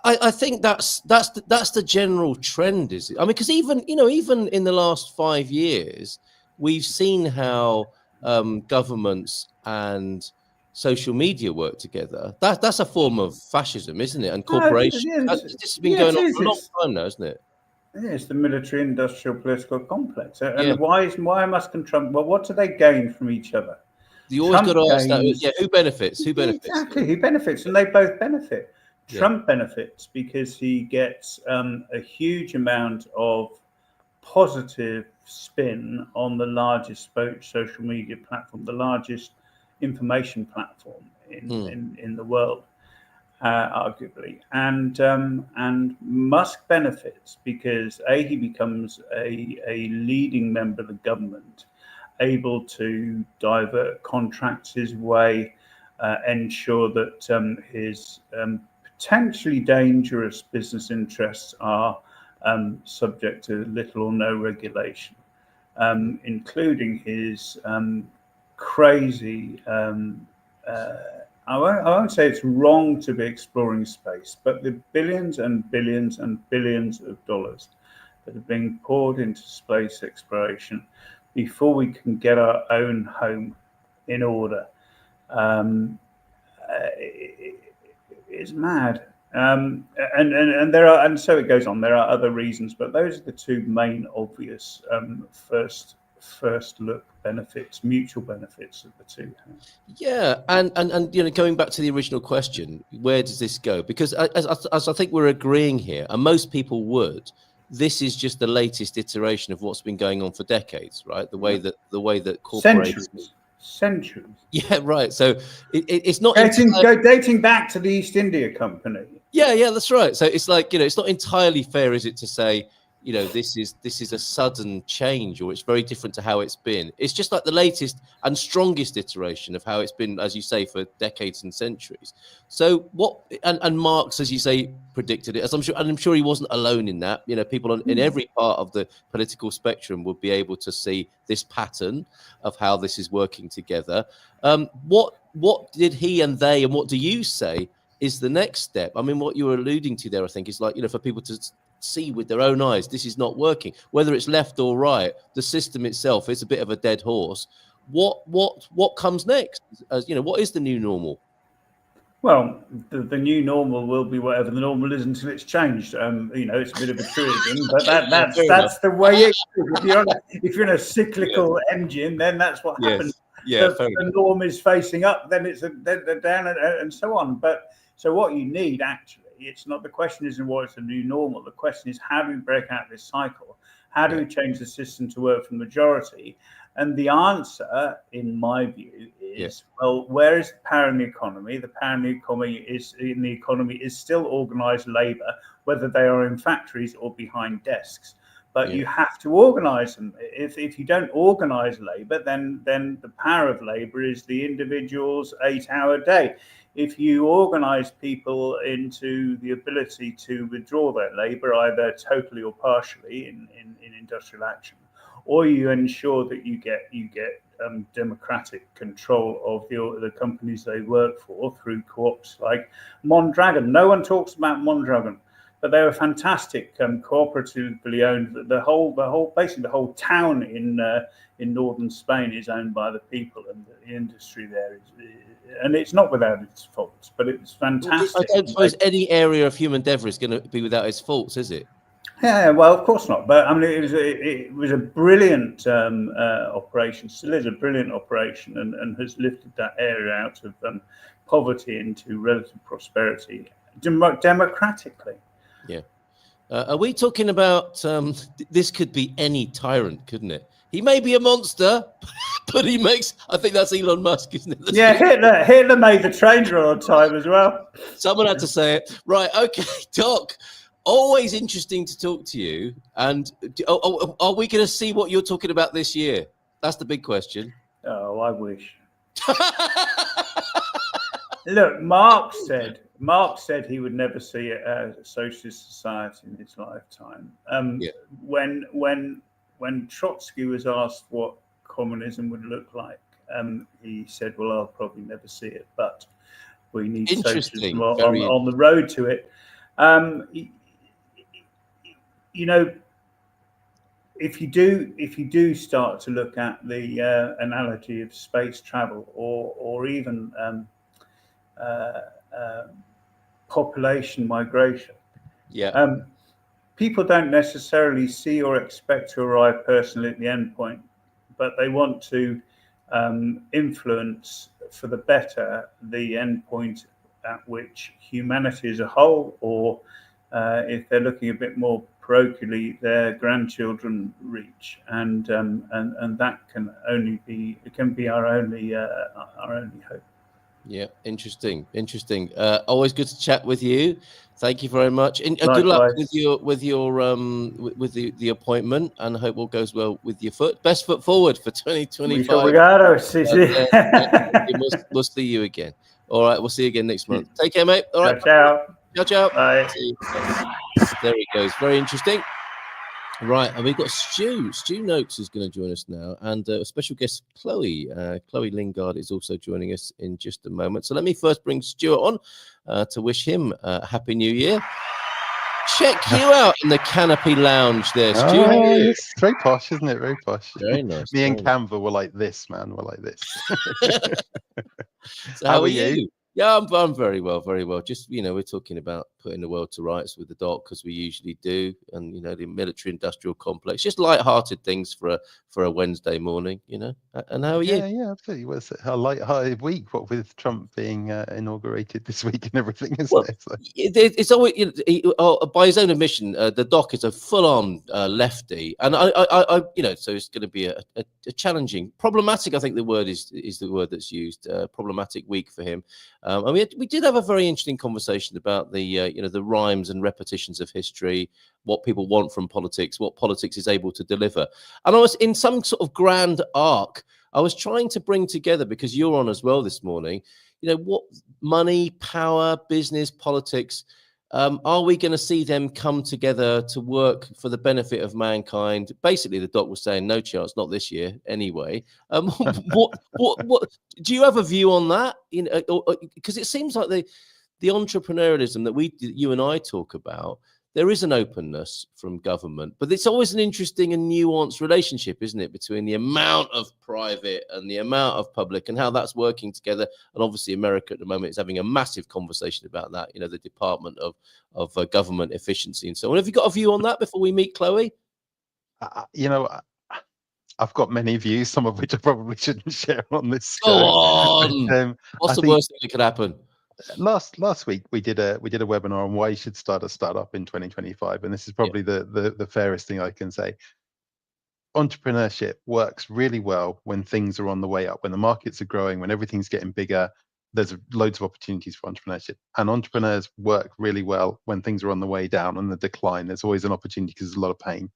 I think that's the general trend, is it? I mean, because even in the last 5 years, we've seen how governments and social media work together. That's a form of fascism, isn't it? And corporation. This has been going on for a long time now, isn't it? Yeah, it's the military industrial political complex. And why Musk and Trump? Well, what do they gain from each other? You always got to ask that. Who benefits? Who benefits? Exactly, who benefits? And they both benefit. Trump benefits because he gets a huge amount of positive spin on the largest social media platform, the largest information platform in the world, arguably. And Musk benefits because he becomes a leading member of the government, able to divert contracts his way, ensure that his potentially dangerous business interests are subject to little or no regulation, including his crazy, I won't say it's wrong to be exploring space, but the billions and billions and billions of dollars that are being poured into space exploration before we can get our own home in order It's mad. And there are, and so it goes on. There are other reasons, but those are the two main obvious first look benefits, mutual benefits of the two. Yeah, and you know, going back to the original question, where does this go? Because as I think we're agreeing here, and most people would, this is just the latest iteration of what's been going on for decades, right? The way that corporations. Centuries. Yeah, right. So it's not dating back to the East India Company. Yeah, that's right. So it's like, you know, it's not entirely fair, is it, to say, you know, this is a sudden change, or it's very different to how it's been. It's just like the latest and strongest iteration of how it's been, as you say, for decades and centuries. So what, and Marx, as you say, predicted it, as I'm sure he wasn't alone in that. You know, people in every part of the political spectrum would be able to see this pattern of how this is working together. What did he and they, and what do you say is the next step? I mean, what you were alluding to there, I think, is like, you know, for people to see with their own eyes, this is not working. Whether it's left or right, the system itself is a bit of a dead horse. What comes next? As you know, what is the new normal? Well, the new normal will be whatever the normal is until it's changed. You know, it's a bit of a truism, but that's the way it is. If you're in a cyclical engine, then that's what happens. Yeah, the norm is facing up, then it's down, and so on. But so what you need, actually, it's not, the question isn't what is the new normal. The question is, how do we break out this cycle? How do we change the system to work for the majority? And the answer, in my view, is well, where is the power in the economy? The power in the economy is still organised labour, whether they are in factories or behind desks. But you have to organise them. If you don't organise labour, then the power of labour is the individual's 8-hour day. If you organise people into the ability to withdraw their labour, either totally or partially in industrial action, or you ensure that you get democratic control of the companies they work for through co-ops like Mondragon. No one talks about Mondragon, but they were fantastic, cooperatively owned. Basically the whole town in northern Spain is owned by the people, and the industry there is, and it's not without its faults, but it's fantastic. I don't suppose any area of human endeavour is going to be without its faults, is it? Yeah, well, of course not. But I mean, it was a brilliant operation. Still is a brilliant operation, and has lifted that area out of poverty into relative prosperity democratically. Yeah. Are we talking about this? Could be any tyrant, couldn't it? He may be a monster, but he makes. I think that's Elon Musk, isn't it? Yeah, Hitler made the train run on time as well. Someone had to say it, right? Okay, Doc. Always interesting to talk to you. And are we going to see what you're talking about this year? That's the big question. Oh, I wish. Look, Marx said he would never see a socialist society in his lifetime. When Trotsky was asked what communism would look like, he said, "Well, I'll probably never see it, but we need socialism on the road to it." You know, if you do start to look at the analogy of space travel, or even population migration, people don't necessarily see or expect to arrive personally at the end point, but they want to influence for the better the end point at which humanity as a whole, or if they're looking a bit more parochially, their grandchildren reach, and that can only be, it can be our only hope. Yeah, interesting. Always good to chat with you. Thank you very much, and good luck with the appointment, and I hope all goes well with your foot. Best foot forward for 2025. We'll see you again. All right, we'll see you again next month. Take care, mate. All right, ciao. Bye. There he goes. Very interesting. Right, and we've got Stewart Noakes is going to join us now, and a special guest, Chloe Lingard, is also joining us in just a moment. So let me first bring Stewart on to wish him a Happy New Year. Check you out in the Canopy Lounge there, Stewart. Oh, it's very posh, isn't it? Very posh. Very nice. Me and Canva were like this, man. We're like this. So how are you? Yeah, I'm very well, very well. Just, we're talking about putting the world to rights with the doc, because we usually do, and the military-industrial complex, just light-hearted things for a Wednesday morning, And how are you? Yeah, absolutely. Well, it's a light-hearted week, what with Trump being inaugurated this week and everything, isn't it? So. It's always, by his own admission, the doc is a full-on lefty, and I so it's going to be a challenging, problematic. I think the word is the word that's used. Problematic week for him. And we did have a very interesting conversation about the rhymes and repetitions of history, what people want from politics, what politics is able to deliver. And I was in some sort of grand arc. I was trying to bring together, because you're on as well this morning, what money, power, business, politics, are we going to see them come together to work for the benefit of mankind? Basically, the doc was saying no chance, not this year anyway. What do you have a view on that? Because it seems like the entrepreneurialism that you and I talk about, there is an openness from government, but it's always an interesting and nuanced relationship, isn't it, between the amount of private and the amount of public, and how that's working together. And obviously America at the moment is having a massive conversation about that, the Department of Government Efficiency and so on. Have you got a view on that before we meet Chloe? I've got many views, some of which I probably shouldn't share on this show. Go on. But, what's the worst thing that could happen? Last week we did a webinar on why you should start a startup in 2025, and this is probably the fairest thing I can say. Entrepreneurship works really well when things are on the way up, when the markets are growing, when everything's getting bigger. There's loads of opportunities for entrepreneurship, and entrepreneurs work really well when things are on the way down and the decline. There's always an opportunity because there's a lot of pain.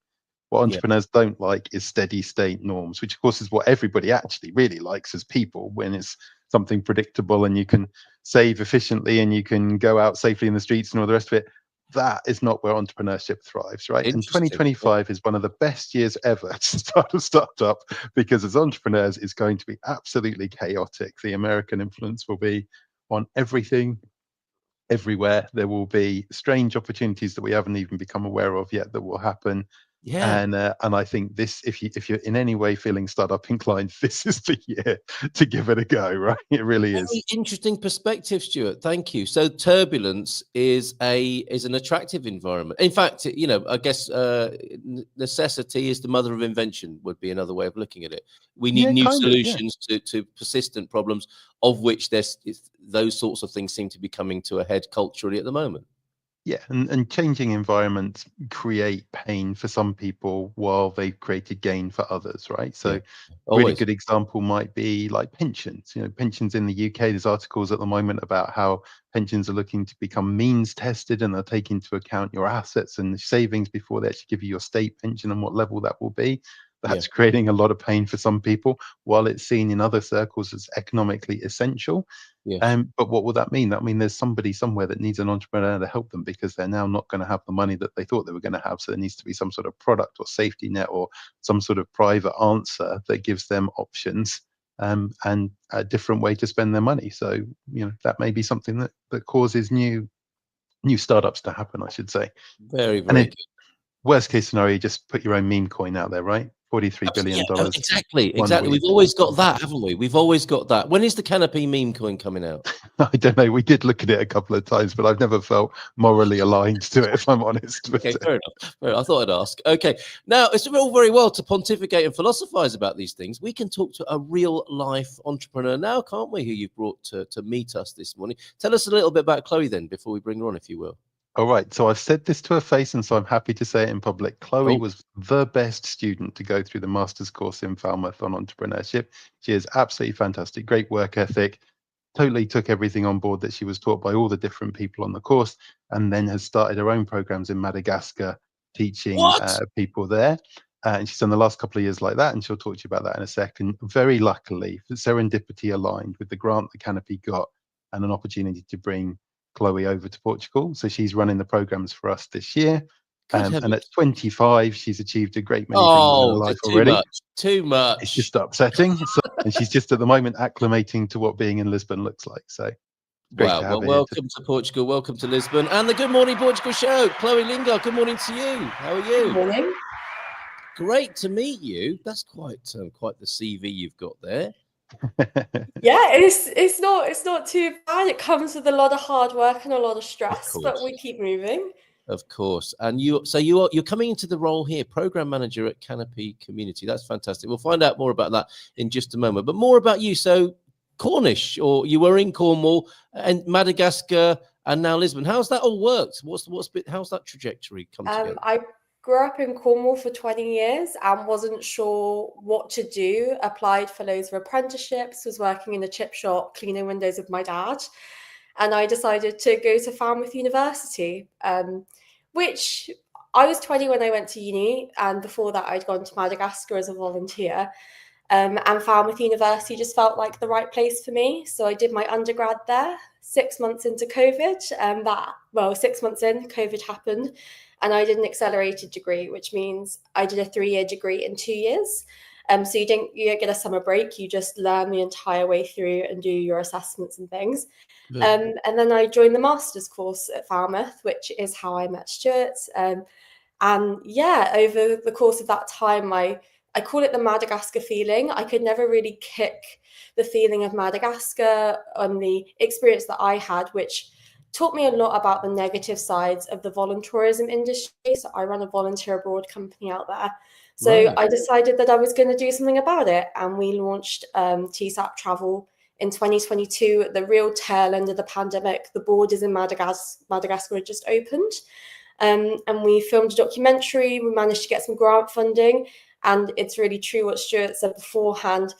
What entrepreneurs don't like is steady state norms, which of course is what everybody actually really likes as people, when it's something predictable and you can save efficiently and you can go out safely in the streets and all the rest of it. That is not where entrepreneurship thrives, right? And 2025 is one of the best years ever to start a startup, because as entrepreneurs, it's going to be absolutely chaotic. The American influence will be on everything, everywhere. There will be strange opportunities that we haven't even become aware of yet that will happen. Yeah, and I think this, if you're in any way feeling startup inclined, this is the year to give it a go, right? It really is. Very interesting perspective, Stuart. Thank you. So turbulence is an attractive environment. In fact, I guess necessity is the mother of invention would be another way of looking at it. We need new solutions to persistent problems, of which those sorts of things seem to be coming to a head culturally at the moment. Yeah, and changing environments create pain for some people while they've created gain for others, right? So a really good example might be like pensions. Pensions in the UK, there's articles at the moment about how pensions are looking to become means tested, and they'll take into account your assets and savings before they actually give you your state pension and what level that will be. That's creating a lot of pain for some people, while it's seen in other circles as economically essential. But what will that mean? That means there's somebody somewhere that needs an entrepreneur to help them, because they're now not going to have the money that they thought they were going to have. So there needs to be some sort of product or safety net or some sort of private answer that gives them options and a different way to spend their money. So that may be something that causes new startups to happen, I should say. Very good. Worst case scenario, just put your own meme coin out there, right? $43 billion. Exactly. We've always got that, haven't we? We've always got that. When is the Canopy meme coin coming out? I don't know. We did look at it a couple of times, but I've never felt morally aligned to it, if I'm honest. Okay, fair enough. I thought I'd ask. Okay, now it's all very well to pontificate and philosophize about these things. We can talk to a real life entrepreneur now, can't we? Who you've brought to meet us this morning. Tell us a little bit about Chloe then, before we bring her on, if you will. All right, so I've said this to her face, and so I'm happy to say it in public. Chloe was the best student to go through the master's course in Falmouth on entrepreneurship. She is absolutely fantastic, great work ethic, totally took everything on board that she was taught by all the different people on the course, and then has started her own programs in Madagascar, teaching people there. And she's done the last couple of years like that, and she'll talk to you about that in a second. Very luckily, serendipity aligned with the grant that Canopy got and an opportunity to bring Chloe over to Portugal. So she's running the programs for us this year. And at 25, she's achieved a great many things in her life already. Too much. It's just upsetting. And she's just at the moment acclimating to what being in Lisbon looks like. So great to have her. Welcome to Portugal. Welcome to Lisbon and the Good Morning Portugal show. Chloe Lingard, good morning to you. How are you? Good morning. Great to meet you. That's quite the CV you've got there. Yeah, it's not too bad. It comes with a lot of hard work and a lot of stress, but we keep moving. Of course. And you're coming into the role here, program manager at Canopy Community. That's fantastic. We'll find out more about that in just a moment. But more about you. So Cornish, or you were in Cornwall and Madagascar and now Lisbon. How's that all worked? How's that trajectory come together? I grew up in Cornwall for 20 years and wasn't sure what to do. Applied for loads of apprenticeships, was working in a chip shop, cleaning windows with my dad. And I decided to go to Falmouth University, which I was 20 when I went to uni. And before that, I'd gone to Madagascar as a volunteer. And Falmouth University just felt like the right place for me. So I did my undergrad there, 6 months into COVID. 6 months in, COVID happened. And I did an accelerated degree, which means I did a 3-year degree in 2 years. So you don't get a summer break. You just learn the entire way through and do your assessments and things. And then I joined the master's course at Falmouth, which is how I met Stewart. And yeah, over the course of that time, I call it the Madagascar feeling. I could never really kick the feeling of Madagascar on the experience that I had, which taught me a lot about the negative sides of the voluntourism industry. So I run a volunteer abroad company out there. So I decided that I was going to do something about it. And we launched TSAP Travel in 2022, at the real tail end of the pandemic. The borders in Madagascar had just opened. And we filmed a documentary. We managed to get some grant funding. And it's really true what Stewart said beforehand.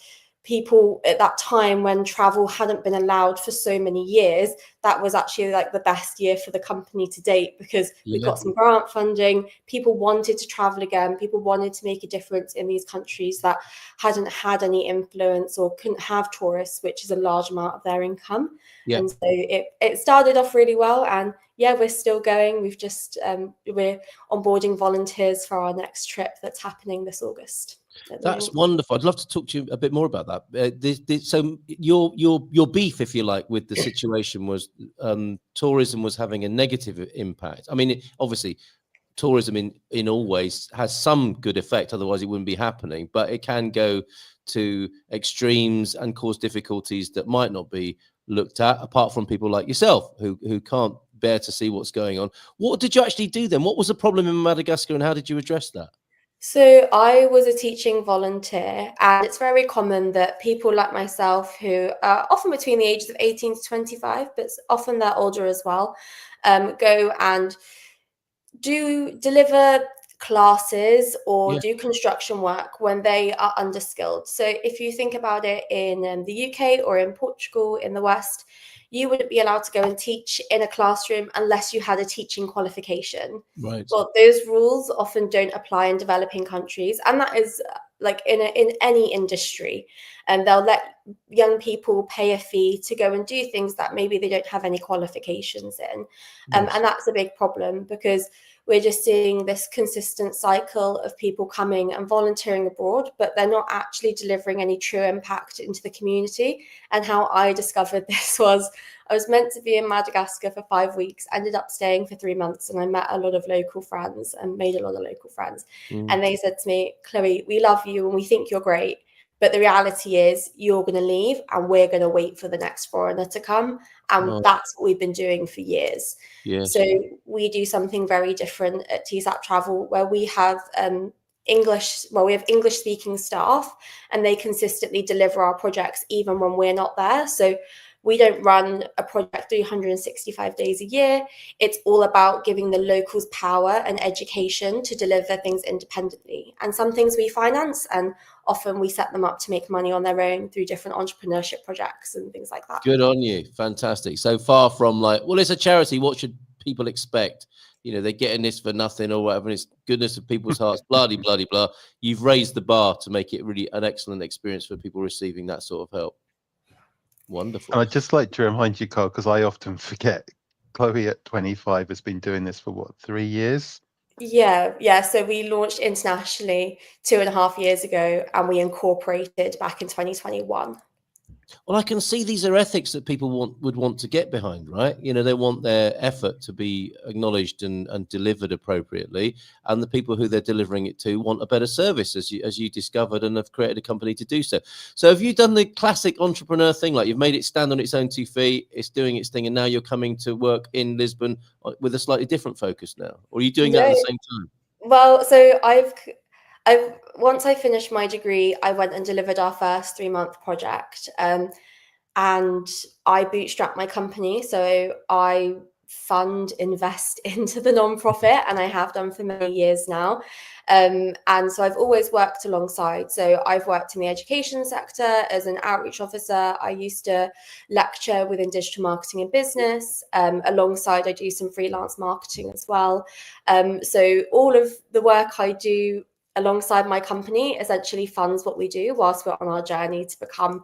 People at that time, when travel hadn't been allowed for so many years, that was actually like the best year for the company to date, because we got some grant funding. People wanted to travel again. People wanted to make a difference in these countries that hadn't had any influence or couldn't have tourists, which is a large amount of their income. And so it started off really well. And yeah, we're still going. We've just we're onboarding volunteers for our next trip that's happening this August. That's wonderful. I'd love to talk to you a bit more about that. So your beef, if you like, with the situation was tourism was having a negative impact. I mean, obviously, tourism in all ways has some good effect. Otherwise, it wouldn't be happening. But it can go to extremes and cause difficulties that might not be looked at, apart from people like yourself who can't bear to see what's going on. What did you actually do then? What was the problem in Madagascar, and how did you address that? So I was a teaching volunteer, and it's very common that people like myself, who are often between the ages of 18 to 25, but often they're older as well, go and deliver classes or do construction work when they are underskilled. So if you think about it, in the UK or in Portugal in the West, you wouldn't be allowed to go and teach in a classroom unless you had a teaching qualification. Right. Well, those rules often don't apply in developing countries, and that is like in any industry. And they'll let young people pay a fee to go and do things that maybe they don't have any qualifications in. And that's a big problem, because we're just seeing this consistent cycle of people coming and volunteering abroad, but they're not actually delivering any true impact into the community. And how I discovered this was, I was meant to be in Madagascar for 5 weeks, ended up staying for 3 months, and I met a lot of local friends and made a lot of local friends. And they said to me, Chloe, we love you and we think you're great, but the reality is you're going to leave and we're going to wait for the next foreigner to come. And that's what we've been doing for years. So we do something very different at TSAP Travel, where we have English speaking staff, and they consistently deliver our projects even when we're not there. So we don't run a project 365 days a year. It's all about giving the locals power and education to deliver things independently. And some things we finance, and often we set them up to make money on their own through different entrepreneurship projects and things like that. Good on you. Fantastic. So far from like, well, it's a charity, what should people expect? You know, they're getting this for nothing or whatever. And it's goodness of people's hearts, blah, blah, blah, blah. You've raised the bar to make it really an excellent experience for people receiving that sort of help. Wonderful. And I'd just like to remind you, Carl, because I often forget, Chloe at 25 has been doing this for what, 3 years? Yeah. So we launched internationally 2.5 years ago, and we incorporated back in 2021. Well, I can see these are ethics that people would want to get behind, right? You know, they want their effort to be acknowledged and delivered appropriately, and the people who they're delivering it to want a better service, as you discovered, and have created a company to do so. So, have you done the classic entrepreneur thing, like you've made it stand on its own 2 feet, it's doing its thing, and now you're coming to work in Lisbon with a slightly different focus now, or are you doing that at the same time? Well, so I've once I finished my degree, I went and delivered our first 3-month project, and I bootstrapped my company. So I invest into the nonprofit, and I have done for many years now. And so I've always worked alongside. So I've worked in the education sector as an outreach officer. I used to lecture within digital marketing and business. Alongside, I do some freelance marketing as well. So all of the work I do alongside my company essentially funds what we do whilst we're on our journey to become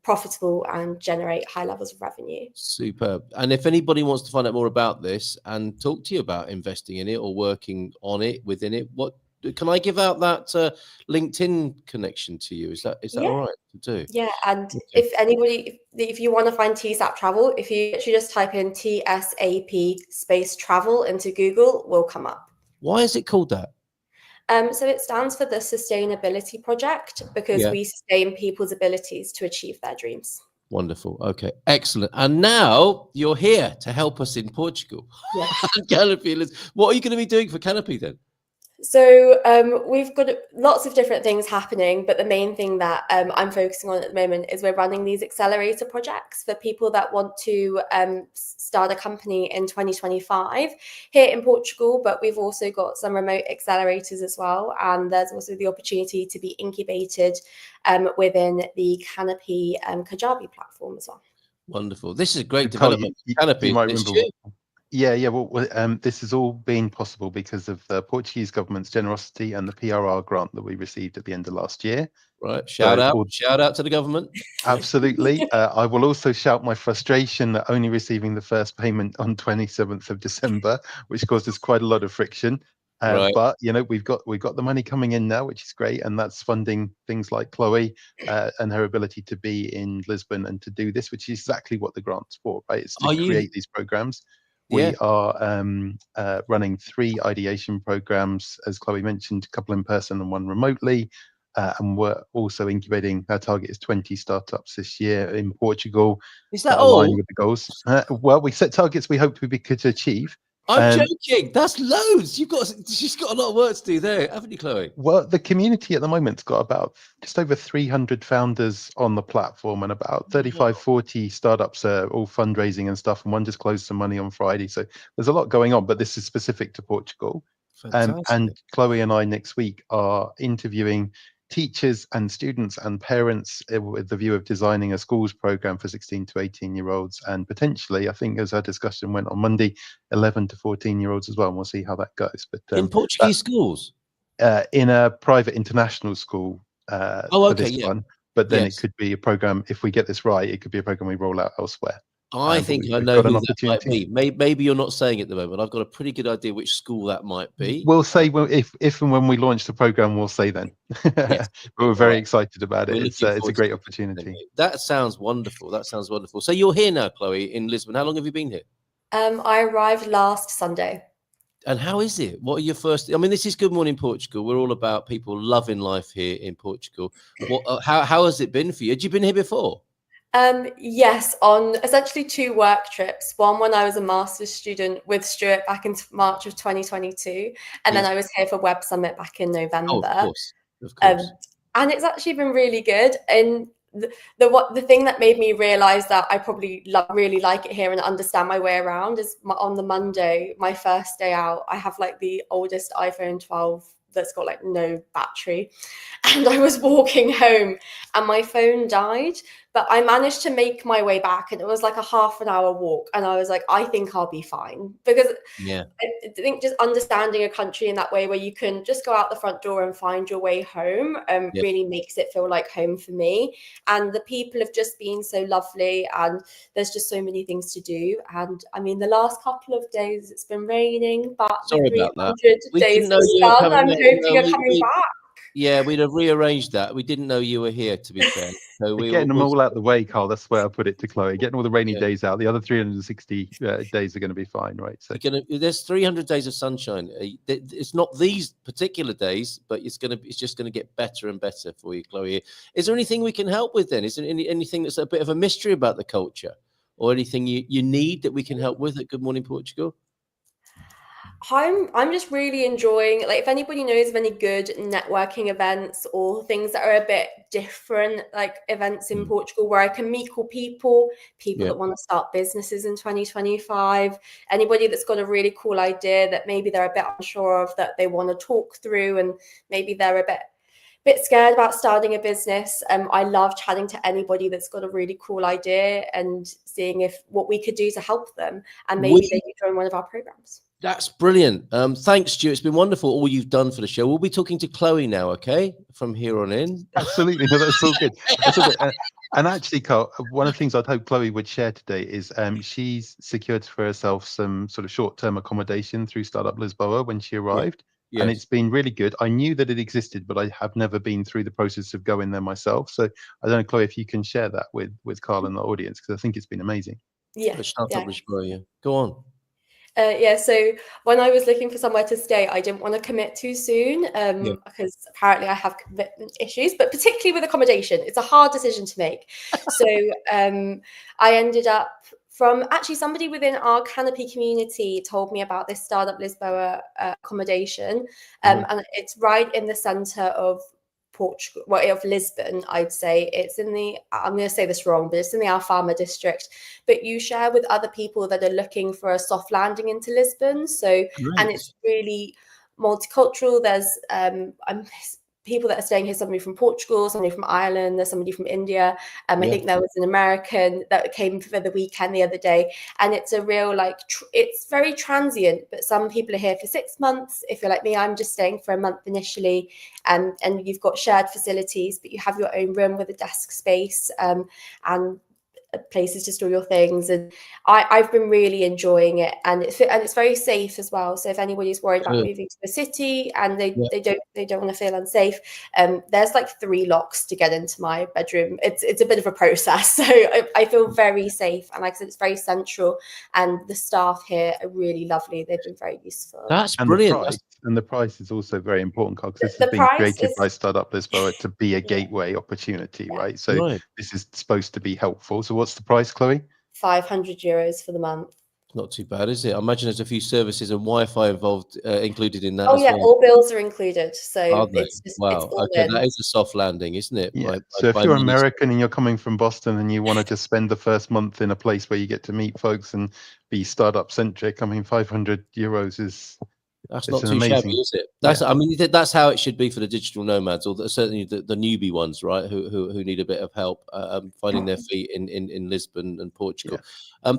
profitable and generate high levels of revenue. Superb. And if anybody wants to find out more about this and talk to you about investing in it or working on it, within it, what can I give out that LinkedIn connection to you? Is that all right to do? Yeah, and if you want to find TSAP Travel, if you actually just type in TSAP space travel into Google, will come up. Why is it called that? So it stands for the Sustainability Project, because we sustain people's abilities to achieve their dreams. Wonderful. Okay, excellent. And now you're here to help us in Portugal. Yes. Canopy. What are you going to be doing for Canopy then? So we've got lots of different things happening, but the main thing that I'm focusing on at the moment is we're running these accelerator projects for people that want to start a company in 2025 here in Portugal, but we've also got some remote accelerators as well. And there's also the opportunity to be incubated within the Canopy Kajabi platform as well. Wonderful. This is a great development. Canopy, you might remember. Yeah. Well, this has all been possible because of the Portuguese government's generosity and the PRR grant that we received at the end of last year. Right. Shout out to the government. Absolutely. I will also shout my frustration at only receiving the first payment on 27th of December, which caused us quite a lot of friction. Right. But we've got the money coming in now, which is great, and that's funding things like Chloe and her ability to be in Lisbon and to do this, which is exactly what the grant's for, right? It's to create these programs. We are running 3 ideation programs, as Chloe mentioned, a couple in person and 1 remotely. And we're also incubating, our target is 20 startups this year in Portugal. Is that all? Aligned with the goals. Well, we set targets we hoped we could achieve. I'm joking. That's loads. You've got a lot of work to do there, haven't you, Chloe? Well, the community at the moment's got about just over 300 founders on the platform, and about 40 startups are all fundraising and stuff. And one just closed some money on Friday. So there's a lot going on, but this is specific to Portugal. And Chloe and I next week are interviewing teachers and students and parents with the view of designing a schools program for 16 to 18-year-olds, and potentially, I think as our discussion went on Monday, 11 to 14-year-olds as well, and we'll see how that goes. But in Portuguese schools? In a private international school for this one. But then it could be a program, if we get this right, it could be a program we roll out elsewhere. I think I know who that might be. Maybe you're not saying at the moment. I've got a pretty good idea which school that might be. We'll say if and when we launch the program, we'll say then. Yes. But we're very excited about it. It's a great opportunity. That sounds wonderful. So you're here now, Chloe, in Lisbon. How long have you been here? I arrived last Sunday. And how is it? What are your first? I mean, this is Good Morning Portugal. We're all about people loving life here in Portugal. How has it been for you? Had you been here before? Yes, on essentially 2 work trips. One when I was a master's student with Stewart back in March of 2022, and then I was here for Web Summit back in November. Oh, of course. And it's actually been really good. And the thing that made me realize that I probably really like it here and understand my way around is on the Monday, my first day out, I have like the oldest iPhone 12 that's got like no battery, and I was walking home and my phone died, but I managed to make my way back, and it was like a half an hour walk, and I was like, I think I'll be fine, because I think just understanding a country in that way where you can just go out the front door and find your way home really makes it feel like home for me. And the people have just been so lovely, and there's just so many things to do. And I mean, the last couple of days it's been raining, but sorry about that. Days of sun, I'm hoping you're coming back. Yeah, we'd have rearranged that. We didn't know you were here, to be fair. So Getting them all out the way, Carl. That's where I put it to Chloe. Getting all the rainy Yeah. days out. The other 360 days are going to be fine, right? So there's 300 days of sunshine. It's not these particular days, but it's just gonna get better and better for you, Chloe. Is there anything we can help with then? Is there anything that's a bit of a mystery about the culture, or anything you need that we can help with at Good Morning Portugal? I'm just really enjoying, like, if anybody knows of any good networking events or things that are a bit different, like events in Portugal where I can meet cool people that want to start businesses in 2025, anybody that's got a really cool idea that maybe they're a bit unsure of, that they want to talk through, and maybe they're a bit scared about starting a business. I love chatting to anybody that's got a really cool idea and seeing if what we could do to help them, and maybe they could join one of our programs. That's brilliant. Thanks, Stu. It's been wonderful all you've done for the show. We'll be talking to Chloe now, okay, from here on in. Absolutely. No, that's all good. That's all good. And actually, Carl, one of the things I'd hope Chloe would share today is she's secured for herself some sort of short-term accommodation through Startup Lisboa when she arrived. Yes. And it's been really good. I knew that it existed, but I have never been through the process of going there myself. So I don't know, Chloe, if you can share that with Carl and the audience, because I think it's been amazing. Yeah. Startup Lisboa, Go on. So when I was looking for somewhere to stay, I didn't want to commit too soon because apparently I have commitment issues, but particularly with accommodation, it's a hard decision to make. So I ended up from actually somebody within our Canopy community told me about this Startup Lisboa accommodation, and it's right in the center of Portugal, well, of Lisbon, I'd say. It's in the, I'm going to say this wrong, but it's in the Alfama district. But you share with other people that are looking for a soft landing into Lisbon. So, and it's really multicultural. There's people that are staying here, somebody from Portugal, somebody from Ireland, there's somebody from India. I think there was an American that came for the weekend the other day. And it's a real, like, it's very transient, but some people are here for 6 months. If you're like me, I'm just staying for a month initially. And you've got shared facilities, but you have your own room with a desk space and places to store your things. And I've been really enjoying it, and it's very safe as well. So if anybody's worried about moving to the city and they don't want to feel unsafe, there's like 3 locks to get into my bedroom. It's a bit of a process, so I feel very safe, and like I said, it's very central, and the staff here are really lovely. They've been very useful. That's brilliant. And the price is also very important, Carl, because this has been created by Startup Lisboa to be a gateway opportunity, right? So this is supposed to be helpful. So what's the price, Chloe? €500 for the month. Not too bad, is it? I imagine there's a few services and Wi-Fi involved, included in that. Oh yeah, all bills are included. So it's just, wow. It's all okay, in. That is a soft landing, isn't it? Yeah. So if you're American and you're coming from Boston and you want to just spend the first month in a place where you get to meet folks and be startup centric, I mean, €500 is. That's not too shabby, is it? That's I mean, that's how it should be for the digital nomads, or certainly the newbie ones, right? Who need a bit of help finding their feet in Lisbon and Portugal.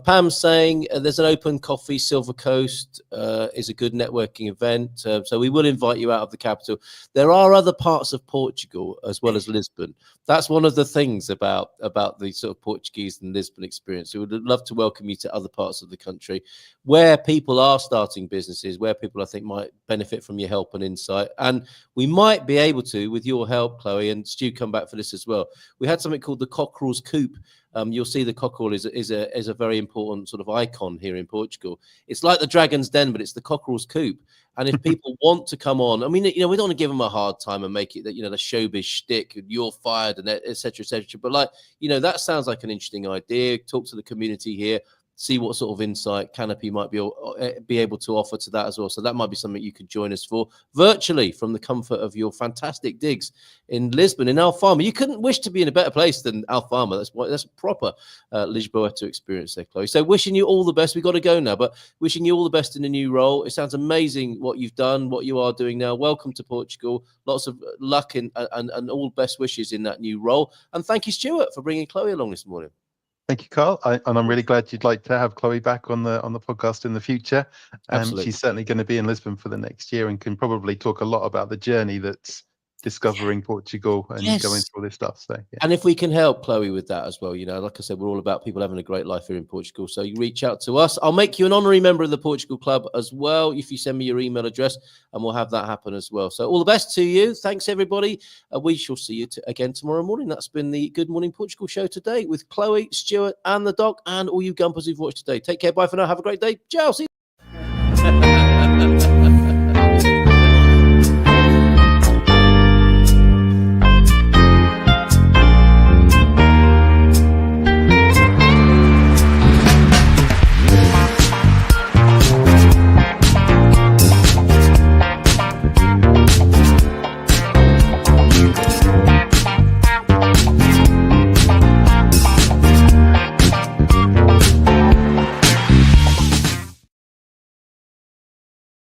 Pam's saying there's an open coffee. Silver Coast is a good networking event, so we will invite you out of the capital. There are other parts of Portugal as well as Lisbon. That's one of the things about the sort of Portuguese and Lisbon experience. We would love to welcome you to other parts of the country where people are starting businesses, where people I think might benefit from your help and insight. And we might be able to, with your help, Chloe, and Stu, come back for this as well. We had something called the Cockerel's Coop. You'll see the cockerel is a very important sort of icon here in Portugal. It's like the Dragon's Den, but it's the Cockerel's Coop. And if people want to come on, I mean, we don't want to give them a hard time and make it that, the showbiz shtick and you're fired and et cetera, et cetera. But like, that sounds like an interesting idea. Talk to the community here. See what sort of insight Canopy might be able to offer to that as well. So that might be something you could join us for virtually from the comfort of your fantastic digs in Lisbon, in Alfama. You couldn't wish to be in a better place than Alfama. That's proper Lisboa to experience there, Chloe. So wishing you all the best. We've got to go now, but wishing you all the best in the new role. It sounds amazing what you've done, what you are doing now. Welcome to Portugal. Lots of luck and all best wishes in that new role. And thank you, Stewart, for bringing Chloe along this morning. Thank you, Carl. And I'm really glad you'd like to have Chloe back on the podcast in the future. She's certainly going to be in Lisbon for the next year and can probably talk a lot about the journey that's discovering Portugal and Yes. going through all this stuff. So yeah. And if we can help Chloe with that as well, you know, like I said, we're all about people having a great life here in Portugal. So you reach out to us. I'll make you an honorary member of the Portugal Club as well if you send me your email address, and we'll have that happen as well. So all the best to you. Thanks, everybody. We shall see you again tomorrow morning. That's been the Good Morning Portugal show today with Chloe, Stewart, and the Doc, and all you gumpers who've watched today. Take care. Bye for now. Have a great day. Ciao. See you.